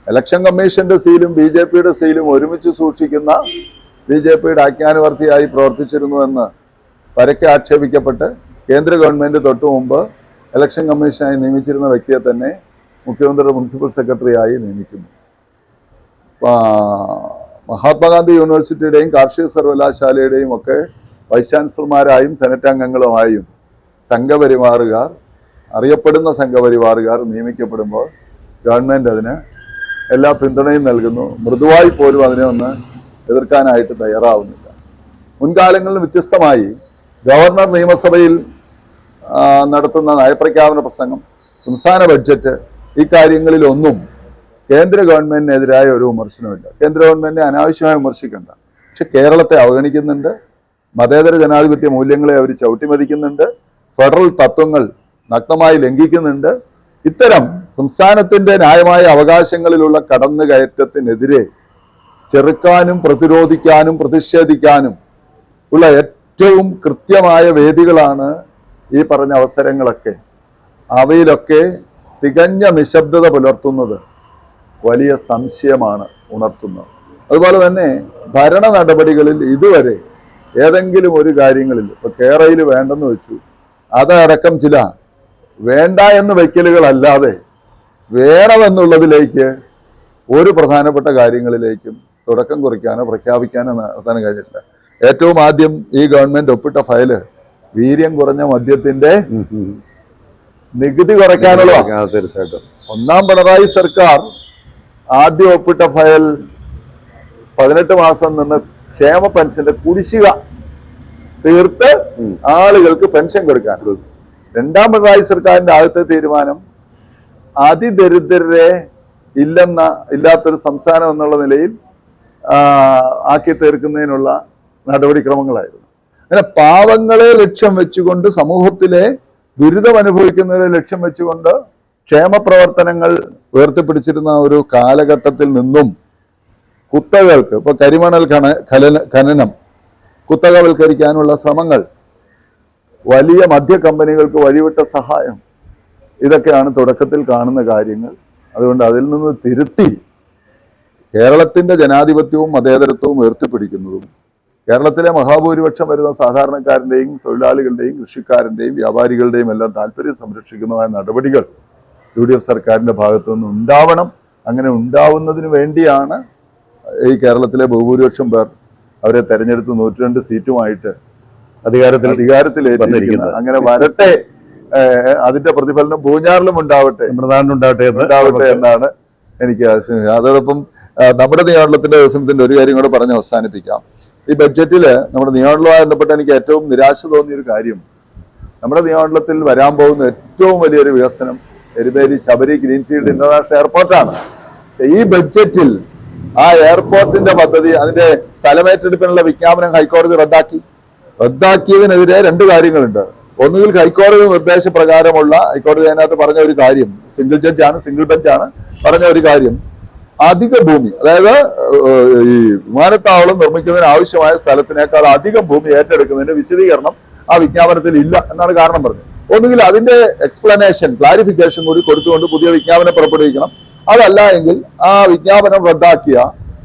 ഇലക്ഷൻ കമ്മീഷന്റെ സീലും BJPയുടെ സീലും ഒരുമിച്ച് സൂക്ഷിക്കുന്ന, BJPയുടെ ആജ്ഞാനുവർത്തിയായി പ്രവർത്തിച്ചിരുന്നുവെന്ന് പരക്കെ ആക്ഷേപിക്കപ്പെട്ട് കേന്ദ്ര ഗവൺമെന്റ് തൊട്ടു മുമ്പ് ഇലക്ഷൻ കമ്മീഷനായി നിയമിച്ചിരുന്ന വ്യക്തിയെ തന്നെ മുഖ്യമന്ത്രിയുടെ പ്രിൻസിപ്പൽ സെക്രട്ടറിയായി നിയമിക്കുന്നു. മഹാത്മാഗാന്ധി യൂണിവേഴ്സിറ്റിയുടെയും കാർഷിക സർവകലാശാലയുടെയും ഒക്കെ വൈസ് ചാൻസലർമാരായും സെനറ്റ് അംഗങ്ങളുമായും സംഘപരിവാറുകാർ, അറിയപ്പെടുന്ന സംഘപരിവാറുകാർ നിയമിക്കപ്പെടുമ്പോൾ ഗവൺമെന്റ് അതിന് എല്ലാ പിന്തുണയും നൽകുന്നു. മൃദുവായി പോലും അതിനെ ഒന്ന് എതിർക്കാനായിട്ട് തയ്യാറാവുന്നില്ല. മുൻകാലങ്ങളിൽ വ്യത്യസ്തമായി ഗവർണർ നിയമസഭയിൽ നടത്തുന്ന നയപ്രഖ്യാപന പ്രസംഗം, സംസ്ഥാന ബഡ്ജറ്റ്, ഈ കാര്യങ്ങളിലൊന്നും കേന്ദ്ര ഗവൺമെന്റിനെതിരായ ഒരു വിമർശനമില്ല. കേന്ദ്ര ഗവൺമെന്റിനെ അനാവശ്യമായി വിമർശിക്കേണ്ട. പക്ഷെ കേരളത്തെ അവഗണിക്കുന്നുണ്ട്, മതേതര ജനാധിപത്യ മൂല്യങ്ങളെ അവർ ചവിട്ടിമതിക്കുന്നുണ്ട്, ഫെഡറൽ തത്വങ്ങൾ നഗ്നമായി ലംഘിക്കുന്നുണ്ട്. ഇത്തരം സംസ്ഥാനത്തിന്റെ ന്യായമായ അവകാശങ്ങളിലുള്ള കടന്നുകയറ്റത്തിനെതിരെ ചെറുക്കാനും പ്രതിരോധിക്കാനും പ്രതിഷേധിക്കാനും ഉള്ള ഏറ്റവും കൃത്യമായ വേദികളാണ് ഈ പറഞ്ഞ അവസരങ്ങളൊക്കെ. അവയിലൊക്കെ തികഞ്ഞ നിശബ്ദത പുലർത്തുന്നത് വലിയ സംശയമാണ് ഉണർത്തുന്നത്. അതുപോലെ തന്നെ ഭരണ നടപടികളിൽ ഇതുവരെ ഏതെങ്കിലും ഒരു കാര്യങ്ങളിൽ, ഇപ്പൊ കേരളയിൽ വേണ്ടെന്ന് വെച്ചു, അതടക്കം ചില വേണ്ട എന്ന് വയ്ക്കലുകളല്ലാതെ വേണമെന്നുള്ളതിലേക്ക് ഒരു പ്രധാനപ്പെട്ട കാര്യങ്ങളിലേക്കും തുടക്കം കുറിക്കാനോ പ്രഖ്യാപിക്കാനോ നടത്താനോ കഴിഞ്ഞിട്ടില്ല. ഏറ്റവും ആദ്യം ഈ ഗവൺമെന്റ് ഒപ്പിട്ട ഫയല് വീര്യം കുറഞ്ഞ മദ്യത്തിന്റെ നികുതി കുറയ്ക്കാനുള്ള. തീർച്ചയായിട്ടും ഒന്നാം പിണറായി സർക്കാർ ആദ്യം ഒപ്പിട്ട ഫയൽ 18 മാസം നിന്ന് ക്ഷേമ പെൻഷന്റെ കുടിശ്ശിക തീർത്ത് ആളുകൾക്ക് പെൻഷൻ കൊടുക്കാൻ. രണ്ടാം പിണറായി സർക്കാരിന്റെ ആദ്യത്തെ തീരുമാനം അതിദരിദ്രരെ ഇല്ലാത്തൊരു സംസ്ഥാനം എന്നുള്ള നിലയിൽ ആക്കി തീർക്കുന്നതിനുള്ള നടപടിക്രമങ്ങളായിരുന്നു. അങ്ങനെ പാവങ്ങളെ ലക്ഷ്യം വെച്ചുകൊണ്ട്, സമൂഹത്തിലെ ദുരിതം അനുഭവിക്കുന്നവരെ ലക്ഷ്യം വെച്ചുകൊണ്ട് ക്ഷേമ പ്രവർത്തനങ്ങൾ ഉയർത്തിപ്പിടിച്ചിരുന്ന ഒരു കാലഘട്ടത്തിൽ നിന്നും കുത്തകകൾക്ക്, ഇപ്പൊ കരിമണൽ ഖനനം കുത്തകവൽക്കരിക്കാനുള്ള ശ്രമങ്ങൾ, വലിയ മദ്യ കമ്പനികൾക്ക് വഴിവിട്ട സഹായം, ഇതൊക്കെയാണ് തുടക്കത്തിൽ കാണുന്ന കാര്യങ്ങൾ. അതുകൊണ്ട് അതിൽ നിന്ന് തിരുത്തി കേരളത്തിന്റെ ജനാധിപത്യവും മതേതരത്വവും ഉയർത്തിപ്പിടിക്കുന്നതും കേരളത്തിലെ മഹാഭൂരിപക്ഷം വരുന്ന സാധാരണക്കാരന്റെയും തൊഴിലാളികളുടെയും കൃഷിക്കാരന്റെയും വ്യാപാരികളുടെയും എല്ലാം താല്പര്യം സംരക്ഷിക്കുന്നതായ നടപടികൾ UDF സർക്കാരിന്റെ ഭാഗത്തു നിന്ന് ഉണ്ടാവണം. അങ്ങനെ ഉണ്ടാവുന്നതിന് വേണ്ടിയാണ് ഈ കേരളത്തിലെ ബഹുഭൂരിപക്ഷം പേർ അവരെ തെരഞ്ഞെടുത്ത് 102 സീറ്റുമായിട്ട് അധികാരത്തിലേറ്റിരിക്കുന്നത്. അങ്ങനെ വരട്ടെ, അതിന്റെ പ്രതിഫലനം പൂഞ്ഞാറിലും ഉണ്ടാവട്ടെ എന്നാണ് എനിക്ക് ആശംസിക്കുന്നത്. അതോടൊപ്പം നമ്മുടെ നിയമനത്തിന്റെ വികസനത്തിന്റെ ഒരു കാര്യം കൂടെ പറഞ്ഞ് അവസാനിപ്പിക്കാം. ഈ ബഡ്ജറ്റില് നമ്മുടെ നിയമനവുമായി ബന്ധപ്പെട്ട് എനിക്ക് ഏറ്റവും നിരാശ തോന്നിയൊരു കാര്യം, നമ്മുടെ നിയമനത്തിൽ വരാൻ പോകുന്ന ഏറ്റവും വലിയൊരു വികസനം എരുമേലി ശബരി ഗ്രീൻഫീൽഡ് ഇന്റർനാഷണൽ എയർപോർട്ടാണ്. ഈ ബഡ്ജറ്റിൽ ആ എയർപോർട്ടിന്റെ പദ്ധതി, അതിന്റെ സ്ഥലമേറ്റെടുപ്പിനുള്ള വിജ്ഞാപനം ഹൈക്കോടതി റദ്ദാക്കിയതിനെതിരെ 2 കാര്യങ്ങളുണ്ട്. ഒന്നുകിൽ ഹൈക്കോടതി നിർദ്ദേശപ്രകാരമുള്ള, ഹൈക്കോടതി അതിനകത്ത് പറഞ്ഞ ഒരു കാര്യം, സിംഗിൾ ബെഞ്ചാണ് പറഞ്ഞ ഒരു കാര്യം, അധിക ഭൂമി, അതായത് ഈ വിമാനത്താവളം നിർമ്മിക്കുന്നതിന് ആവശ്യമായ സ്ഥലത്തിനേക്കാൾ അധികം ഭൂമി ഏറ്റെടുക്കുന്നതിന്റെ വിശദീകരണം ആ വിജ്ഞാപനത്തിൽ ഇല്ല എന്നാണ് കാരണം പറഞ്ഞത്. ഒന്നുകിൽ അതിന്റെ എക്സ്പ്ലനേഷൻ, ക്ലാരിഫിക്കേഷൻ കൂടി കൊടുത്തുകൊണ്ട് പുതിയ വിജ്ഞാപനം പുറപ്പെടുവിക്കണം. അതല്ല എങ്കിൽ ആ വിജ്ഞാപനം റദ്ദാക്കിയ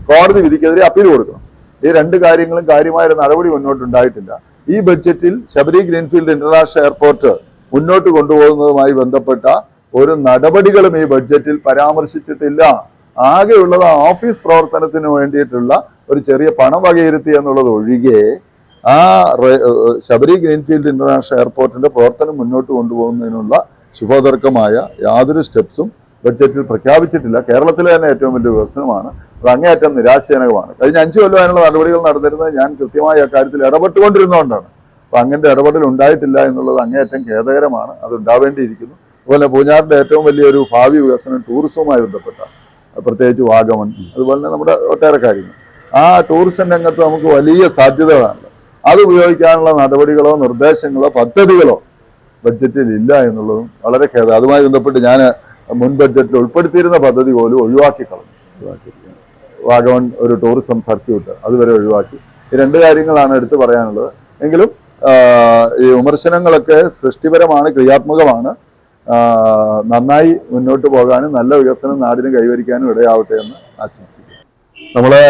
കോടതി വിധിക്കെതിരെ അപ്പീൽ കൊടുക്കണം. ഈ 2 കാര്യങ്ങളും കാര്യമായ നടപടി മുന്നോട്ടുണ്ടായിട്ടില്ല. ഈ ബഡ്ജറ്റിൽ ശബരി ഗ്രീൻഫീൽഡ് ഇന്റർനാഷണൽ എയർപോർട്ട് മുന്നോട്ട് കൊണ്ടുപോകുന്നതുമായി ബന്ധപ്പെട്ട ഒരു നടപടികളും ഈ ബഡ്ജറ്റിൽ പരാമർശിച്ചിട്ടില്ല. ആകെയുള്ളത് ഓഫീസ് പ്രവർത്തനത്തിന് വേണ്ടിയിട്ടുള്ള ഒരു ചെറിയ പണം വകയിരുത്തി എന്നുള്ളത് ഒഴികെ ആ ശബരി ഗ്രീൻഫീൽഡ് ഇന്റർനാഷണൽ എയർപോർട്ടിന്റെ പ്രവർത്തനം മുന്നോട്ട് കൊണ്ടുപോകുന്നതിനുള്ള ശുഭതർക്കമായ യാതൊരു സ്റ്റെപ്സും ബഡ്ജറ്റിൽ പ്രഖ്യാപിച്ചിട്ടില്ല. കേരളത്തിലെ തന്നെ ഏറ്റവും വലിയ വികസനമാണ്. അത് അങ്ങേയറ്റം നിരാശജനകമാണ്. കഴിഞ്ഞ 5 കൊല്ലം അതിനുള്ള നടപടികൾ നടന്നിരുന്നത് ഞാൻ കൃത്യമായി അക്കാര്യത്തിൽ ഇടപെട്ടുകൊണ്ടിരുന്നതുകൊണ്ടാണ്. അപ്പൊ അങ്ങനത്തെ ഇടപെടൽ ഉണ്ടായിട്ടില്ല എന്നുള്ളത് അങ്ങേയറ്റം ഖേദകരമാണ്. അത് ഉണ്ടാവേണ്ടിയിരിക്കുന്നു. അതുപോലെ പൂഞ്ഞാറിന്റെ ഏറ്റവും വലിയൊരു ഭാവി വികസനം ടൂറിസവുമായി ബന്ധപ്പെട്ട, പ്രത്യേകിച്ച് വാഗമൺ, അതുപോലെ തന്നെ നമ്മുടെ ഒട്ടേറെ കാര്യങ്ങൾ. ആ ടൂറിസം രംഗത്ത് നമുക്ക് വലിയ സാധ്യതകളാണ്. അത് ഉപയോഗിക്കാനുള്ള നടപടികളോ നിർദ്ദേശങ്ങളോ പദ്ധതികളോ ബഡ്ജറ്റിൽ ഇല്ല എന്നുള്ളതും വളരെ ഖേദം. അതുമായി ബന്ധപ്പെട്ട് ഞാൻ മുൻ ബഡ്ജറ്റിൽ ഉൾപ്പെടുത്തിയിരുന്ന പദ്ധതി പോലും ഒഴിവാക്കി കളഞ്ഞു. വാഗമൺ ഒരു ടൂറിസം സർക്യൂട്ട് അതുവരെ ഒഴിവാക്കി. ഈ 2 കാര്യങ്ങളാണ് എടുത്തു പറയാനുള്ളത്. എങ്കിലും ഈ വിമർശനങ്ങളൊക്കെ സൃഷ്ടിപരമാണ്, ക്രിയാത്മകമാണ്. നന്നായി മുന്നോട്ട് പോകാനും നല്ല വികസനം നാടിന് കൈവരിക്കാനും ഇടയാവട്ടെ എന്ന് ആശംസിക്കുന്നു. നമ്മള്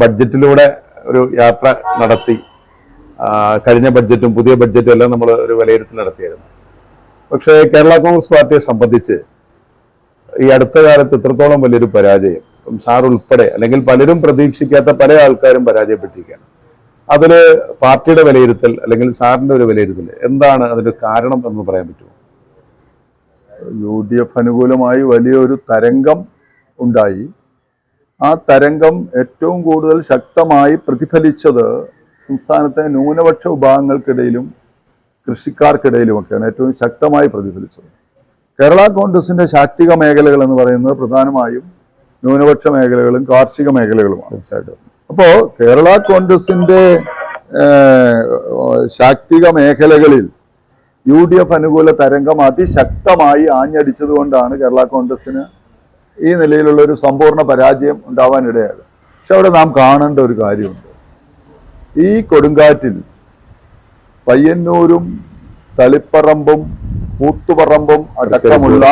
ബഡ്ജറ്റിലൂടെ ഒരു യാത്ര നടത്തി. കഴിഞ്ഞ ബഡ്ജറ്റും പുതിയ ബഡ്ജറ്റും എല്ലാം നമ്മൾ ഒരു വിലയിരുത്തൽ നടത്തിയായിരുന്നു. പക്ഷേ കേരള കോൺഗ്രസ് പാർട്ടിയെ സംബന്ധിച്ച് ഈ അടുത്ത കാലത്ത് ഇത്രത്തോളം വലിയൊരു പരാജയം, സാർ ഉൾപ്പെടെ അല്ലെങ്കിൽ പലരും പ്രതീക്ഷിക്കാത്ത പല ആൾക്കാരും പരാജയപ്പെട്ടിരിക്കുകയാണ്. അതില് പാർട്ടിയുടെ വിലയിരുത്തൽ അല്ലെങ്കിൽ സാറിന്റെ ഒരു വിലയിരുത്തൽ എന്താണ് അതിന്റെ കാരണം എന്ന് പറയാൻ പറ്റുമോ? UDF അനുകൂലമായി വലിയൊരു തരംഗം ഉണ്ടായി. ആ തരംഗം ഏറ്റവും കൂടുതൽ ശക്തമായി പ്രതിഫലിച്ചത് സംസ്ഥാനത്തെ ന്യൂനപക്ഷ വിഭാഗങ്ങൾക്കിടയിലും കൃഷിക്കാർക്കിടയിലുമൊക്കെയാണ് ഏറ്റവും ശക്തമായി പ്രതിഫലിച്ചത്. കേരള കോൺഗ്രസിന്റെ ശാക്തിക മേഖലകൾ എന്ന് പറയുന്നത് പ്രധാനമായും ന്യൂനപക്ഷ മേഖലകളും കാർഷിക മേഖലകളുമാണ്. തീർച്ചയായിട്ടും. അപ്പോ കേരള കോൺഗ്രസിന്റെ ശാക്തിക മേഖലകളിൽ UDF അനുകൂല തരംഗം അതിശക്തമായി ആഞ്ഞടിച്ചത് കൊണ്ടാണ് കേരള കോൺഗ്രസിന് ഈ നിലയിലുള്ള ഒരു സമ്പൂർണ്ണ പരാജയം ഉണ്ടാവാനിടയായത്. പക്ഷെ അവിടെ നാം കാണേണ്ട ഒരു കാര്യമുണ്ട്. ഈ കൊടുങ്കാറ്റിൽ പയ്യന്നൂരും തളിപ്പറമ്പും കൂത്തുപറമ്പും അടക്കമുള്ള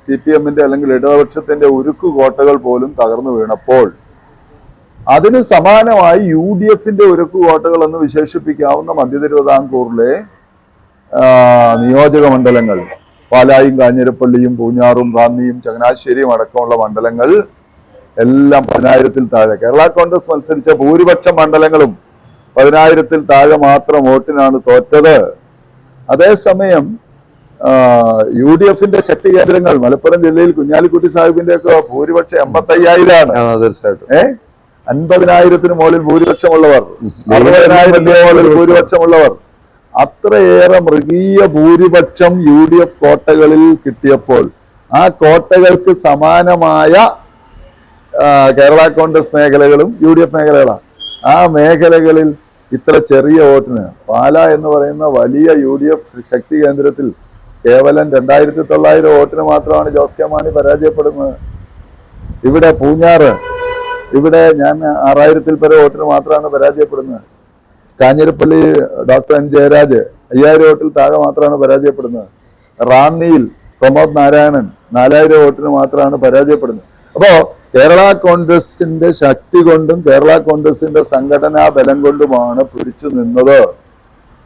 CPM-ന്റെ അല്ലെങ്കിൽ ഇടതുപക്ഷത്തിന്റെ ഉരുക്കു കോട്ടകൾ പോലും തകർന്നു വീണപ്പോൾ അതിന് സമാനമായി UDF-ന്റെ ഉരുക്കു കോട്ടകൾ എന്ന് വിശേഷിപ്പിക്കാവുന്ന മധ്യ തിരുവിതാംകൂറിലെ നിയോജക മണ്ഡലങ്ങൾ, പാലായും കാഞ്ഞിരപ്പള്ളിയും പൂഞ്ഞാറും റാന്നിയും ചങ്ങനാശ്ശേരിയും അടക്കമുള്ള മണ്ഡലങ്ങൾ എല്ലാം 10,000-ൽ താഴെ. കേരള കോൺഗ്രസ് മത്സരിച്ച ഭൂരിപക്ഷ മണ്ഡലങ്ങളും 10,000-ൽ താഴെ മാത്രം വോട്ടിനാണ് തോറ്റത്. അതേസമയം UDF-ന്റെ ശക്തി കേന്ദ്രങ്ങൾ മലപ്പുറം ജില്ലയിൽ കുഞ്ഞാലിക്കുട്ടി സാഹിബിന്റെ ഒക്കെ ഭൂരിപക്ഷം 85,000-ആണ്. തീർച്ചയായിട്ടും 50,000-ന് മുകളിൽ ഭൂരിപക്ഷമുള്ളവർ, 60,000-ന് മുകളിൽ ഭൂരിപക്ഷമുള്ളവർ, അത്രയേറെ മൃഗീയ ഭൂരിപക്ഷം UDF കോട്ടകളിൽ കിട്ടിയപ്പോൾ ആ കോട്ടകൾക്ക് സമാനമായ കേരള കോൺഗ്രസ് മേഖലകളും UDF മേഖലകളാണ്. ആ മേഖലകളിൽ ഇത്ര ചെറിയ വോട്ടിന് പാല എന്ന് പറയുന്ന വലിയ UDF ശക്തി കേന്ദ്രത്തിൽ കേവലം 2,900 വോട്ടിന് മാത്രമാണ് ജോസ് കെ മാണി പരാജയപ്പെടുന്നത്. ഇവിടെ പൂഞ്ഞാറ്, ഇവിടെ ഞാൻ 6,000-ൽ പരം വോട്ടിന് മാത്രമാണ് പരാജയപ്പെടുന്നത്. Kanjirappally doctor N. ജയരാജ് 5,000 വോട്ടിൽ താഴെ മാത്രമാണ് പരാജയപ്പെടുന്നത്. റാന്നിയിൽ പ്രമോദ് നാരായണൻ 4,000 വോട്ടിന് മാത്രമാണ് പരാജയപ്പെടുന്നത്. അപ്പോ കേരള കോൺഗ്രസിന്റെ ശക്തി കൊണ്ടും കേരള കോൺഗ്രസിന്റെ സംഘടനാ ബലം കൊണ്ടുമാണ് പിടിച്ചു നിന്നത്.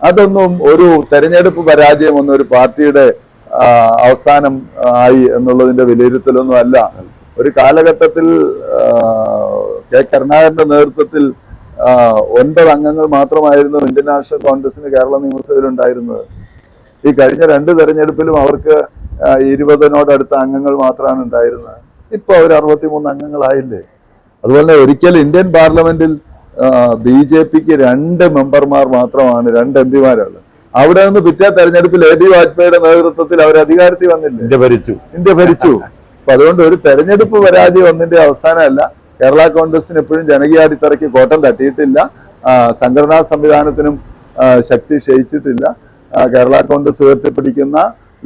അതൊന്നും ഒരു തെരഞ്ഞെടുപ്പ് പരാജയമൊന്നും ഒരു പാർട്ടിയുടെ അവസാനം ആയി എന്നുള്ളതിന്റെ വിലയിരുത്തലൊന്നും അല്ല. ഒരു കാലഘട്ടത്തിൽ കെ കരുണാകരന്റെ നേതൃത്വത്തിൽ 9 അംഗങ്ങൾ മാത്രമായിരുന്നു ഇന്ത്യൻ നാഷണൽ കോൺഗ്രസിന് കേരള നിയമസഭയിൽ ഉണ്ടായിരുന്നത്. ഈ കഴിഞ്ഞ 2 തെരഞ്ഞെടുപ്പിലും അവർക്ക് 20-നോടടുത്ത അംഗങ്ങൾ മാത്രമാണ് ഉണ്ടായിരുന്നത്. ഇപ്പൊ അവർ 63 അംഗങ്ങളായില്ലേ. അതുപോലെ ഒരിക്കൽ ഇന്ത്യൻ പാർലമെന്റിൽ BJPക്ക് 2 മെമ്പർമാർ മാത്രമാണ്, 2 MP-മാരാണ്. അവിടെ നിന്ന് പിറ്റേ തെരഞ്ഞെടുപ്പിൽ AD വാജ്പേയിയുടെ നേതൃത്വത്തിൽ അവർ അധികാരത്തിൽ വന്നില്ല, ഇന്ത്യ ഭരിച്ചു. അപ്പൊ അതുകൊണ്ട് ഒരു തെരഞ്ഞെടുപ്പ് പരാജയം ഒന്നിന്റെ അവസാനമല്ല. കേരള കോൺഗ്രസിന് എപ്പോഴും ജനകീയ അടിത്തറയ്ക്ക് കോട്ടം തട്ടിയിട്ടില്ല. സംഘടനാ സംവിധാനത്തിനും ശക്തി ക്ഷയിച്ചിട്ടില്ല. കേരള കോൺഗ്രസ് ഉയർത്തിപ്പിടിക്കുന്ന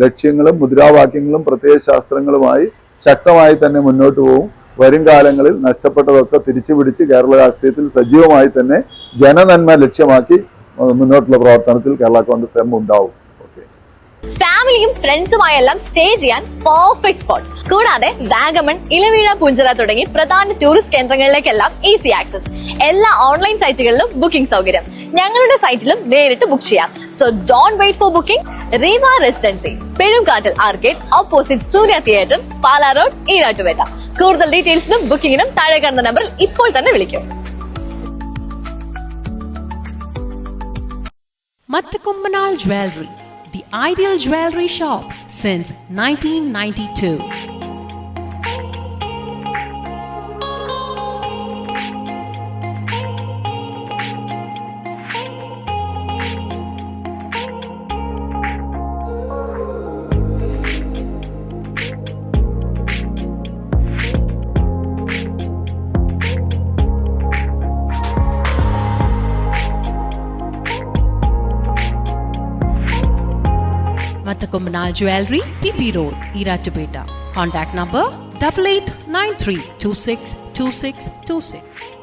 ലക്ഷ്യങ്ങളും മുദ്രാവാക്യങ്ങളും പ്രത്യയശാസ്ത്രങ്ങളുമായി ശക്തമായി തന്നെ മുന്നോട്ട് പോകും. വരും കാലങ്ങളിൽ നഷ്ടപ്പെട്ടതൊക്കെ തിരിച്ചു പിടിച്ച് കേരള രാഷ്ട്രീയത്തിൽ സജീവമായി തന്നെ ജനനന്മ ലക്ഷ്യമാക്കി മുന്നോട്ടുള്ള പ്രവർത്തനത്തിൽ കേരള കോൺഗ്രസ് ഉണ്ടാവും. ഓക്കെ. ഫാമിലിയും ഫ്രണ്ട്സുമായെല്ലാം സ്റ്റേ ചെയ്യാൻ പെർഫെക്റ്റ് സ്പോട്ട്. കൂടാതെ വാഗമൺ, ഇലവീഴ, പൂഞ്ചിറ തുടങ്ങി പ്രധാന ടൂറിസ്റ്റ് കേന്ദ്രങ്ങളിലേക്കെല്ലാം ഈസി ആക്സസ്. എല്ലാ ഓൺലൈൻ സൈറ്റുകളിലും ബുക്കിംഗ് സൗകര്യം. ഞങ്ങളുടെ സൈറ്റിലും നേരിട്ട് ബുക്ക് ചെയ്യാം. So don't wait for booking. Reeva residency, Perumkattil arcade, opposite Surya theatre, Pala road, Erattupetta. കൂടുതൽ ഡീറ്റെയിൽസിനും ബുക്കിംഗിനും താഴെ കാണുന്ന നമ്പറിൽ ഇപ്പോൾ തന്നെ വിളിക്കും. Mattakumbanal Jewelry, the ideal jewelry shop since 1992. Mattakumbanal Jewelry, PP Road, Iratupeta. Contact number 8893262626.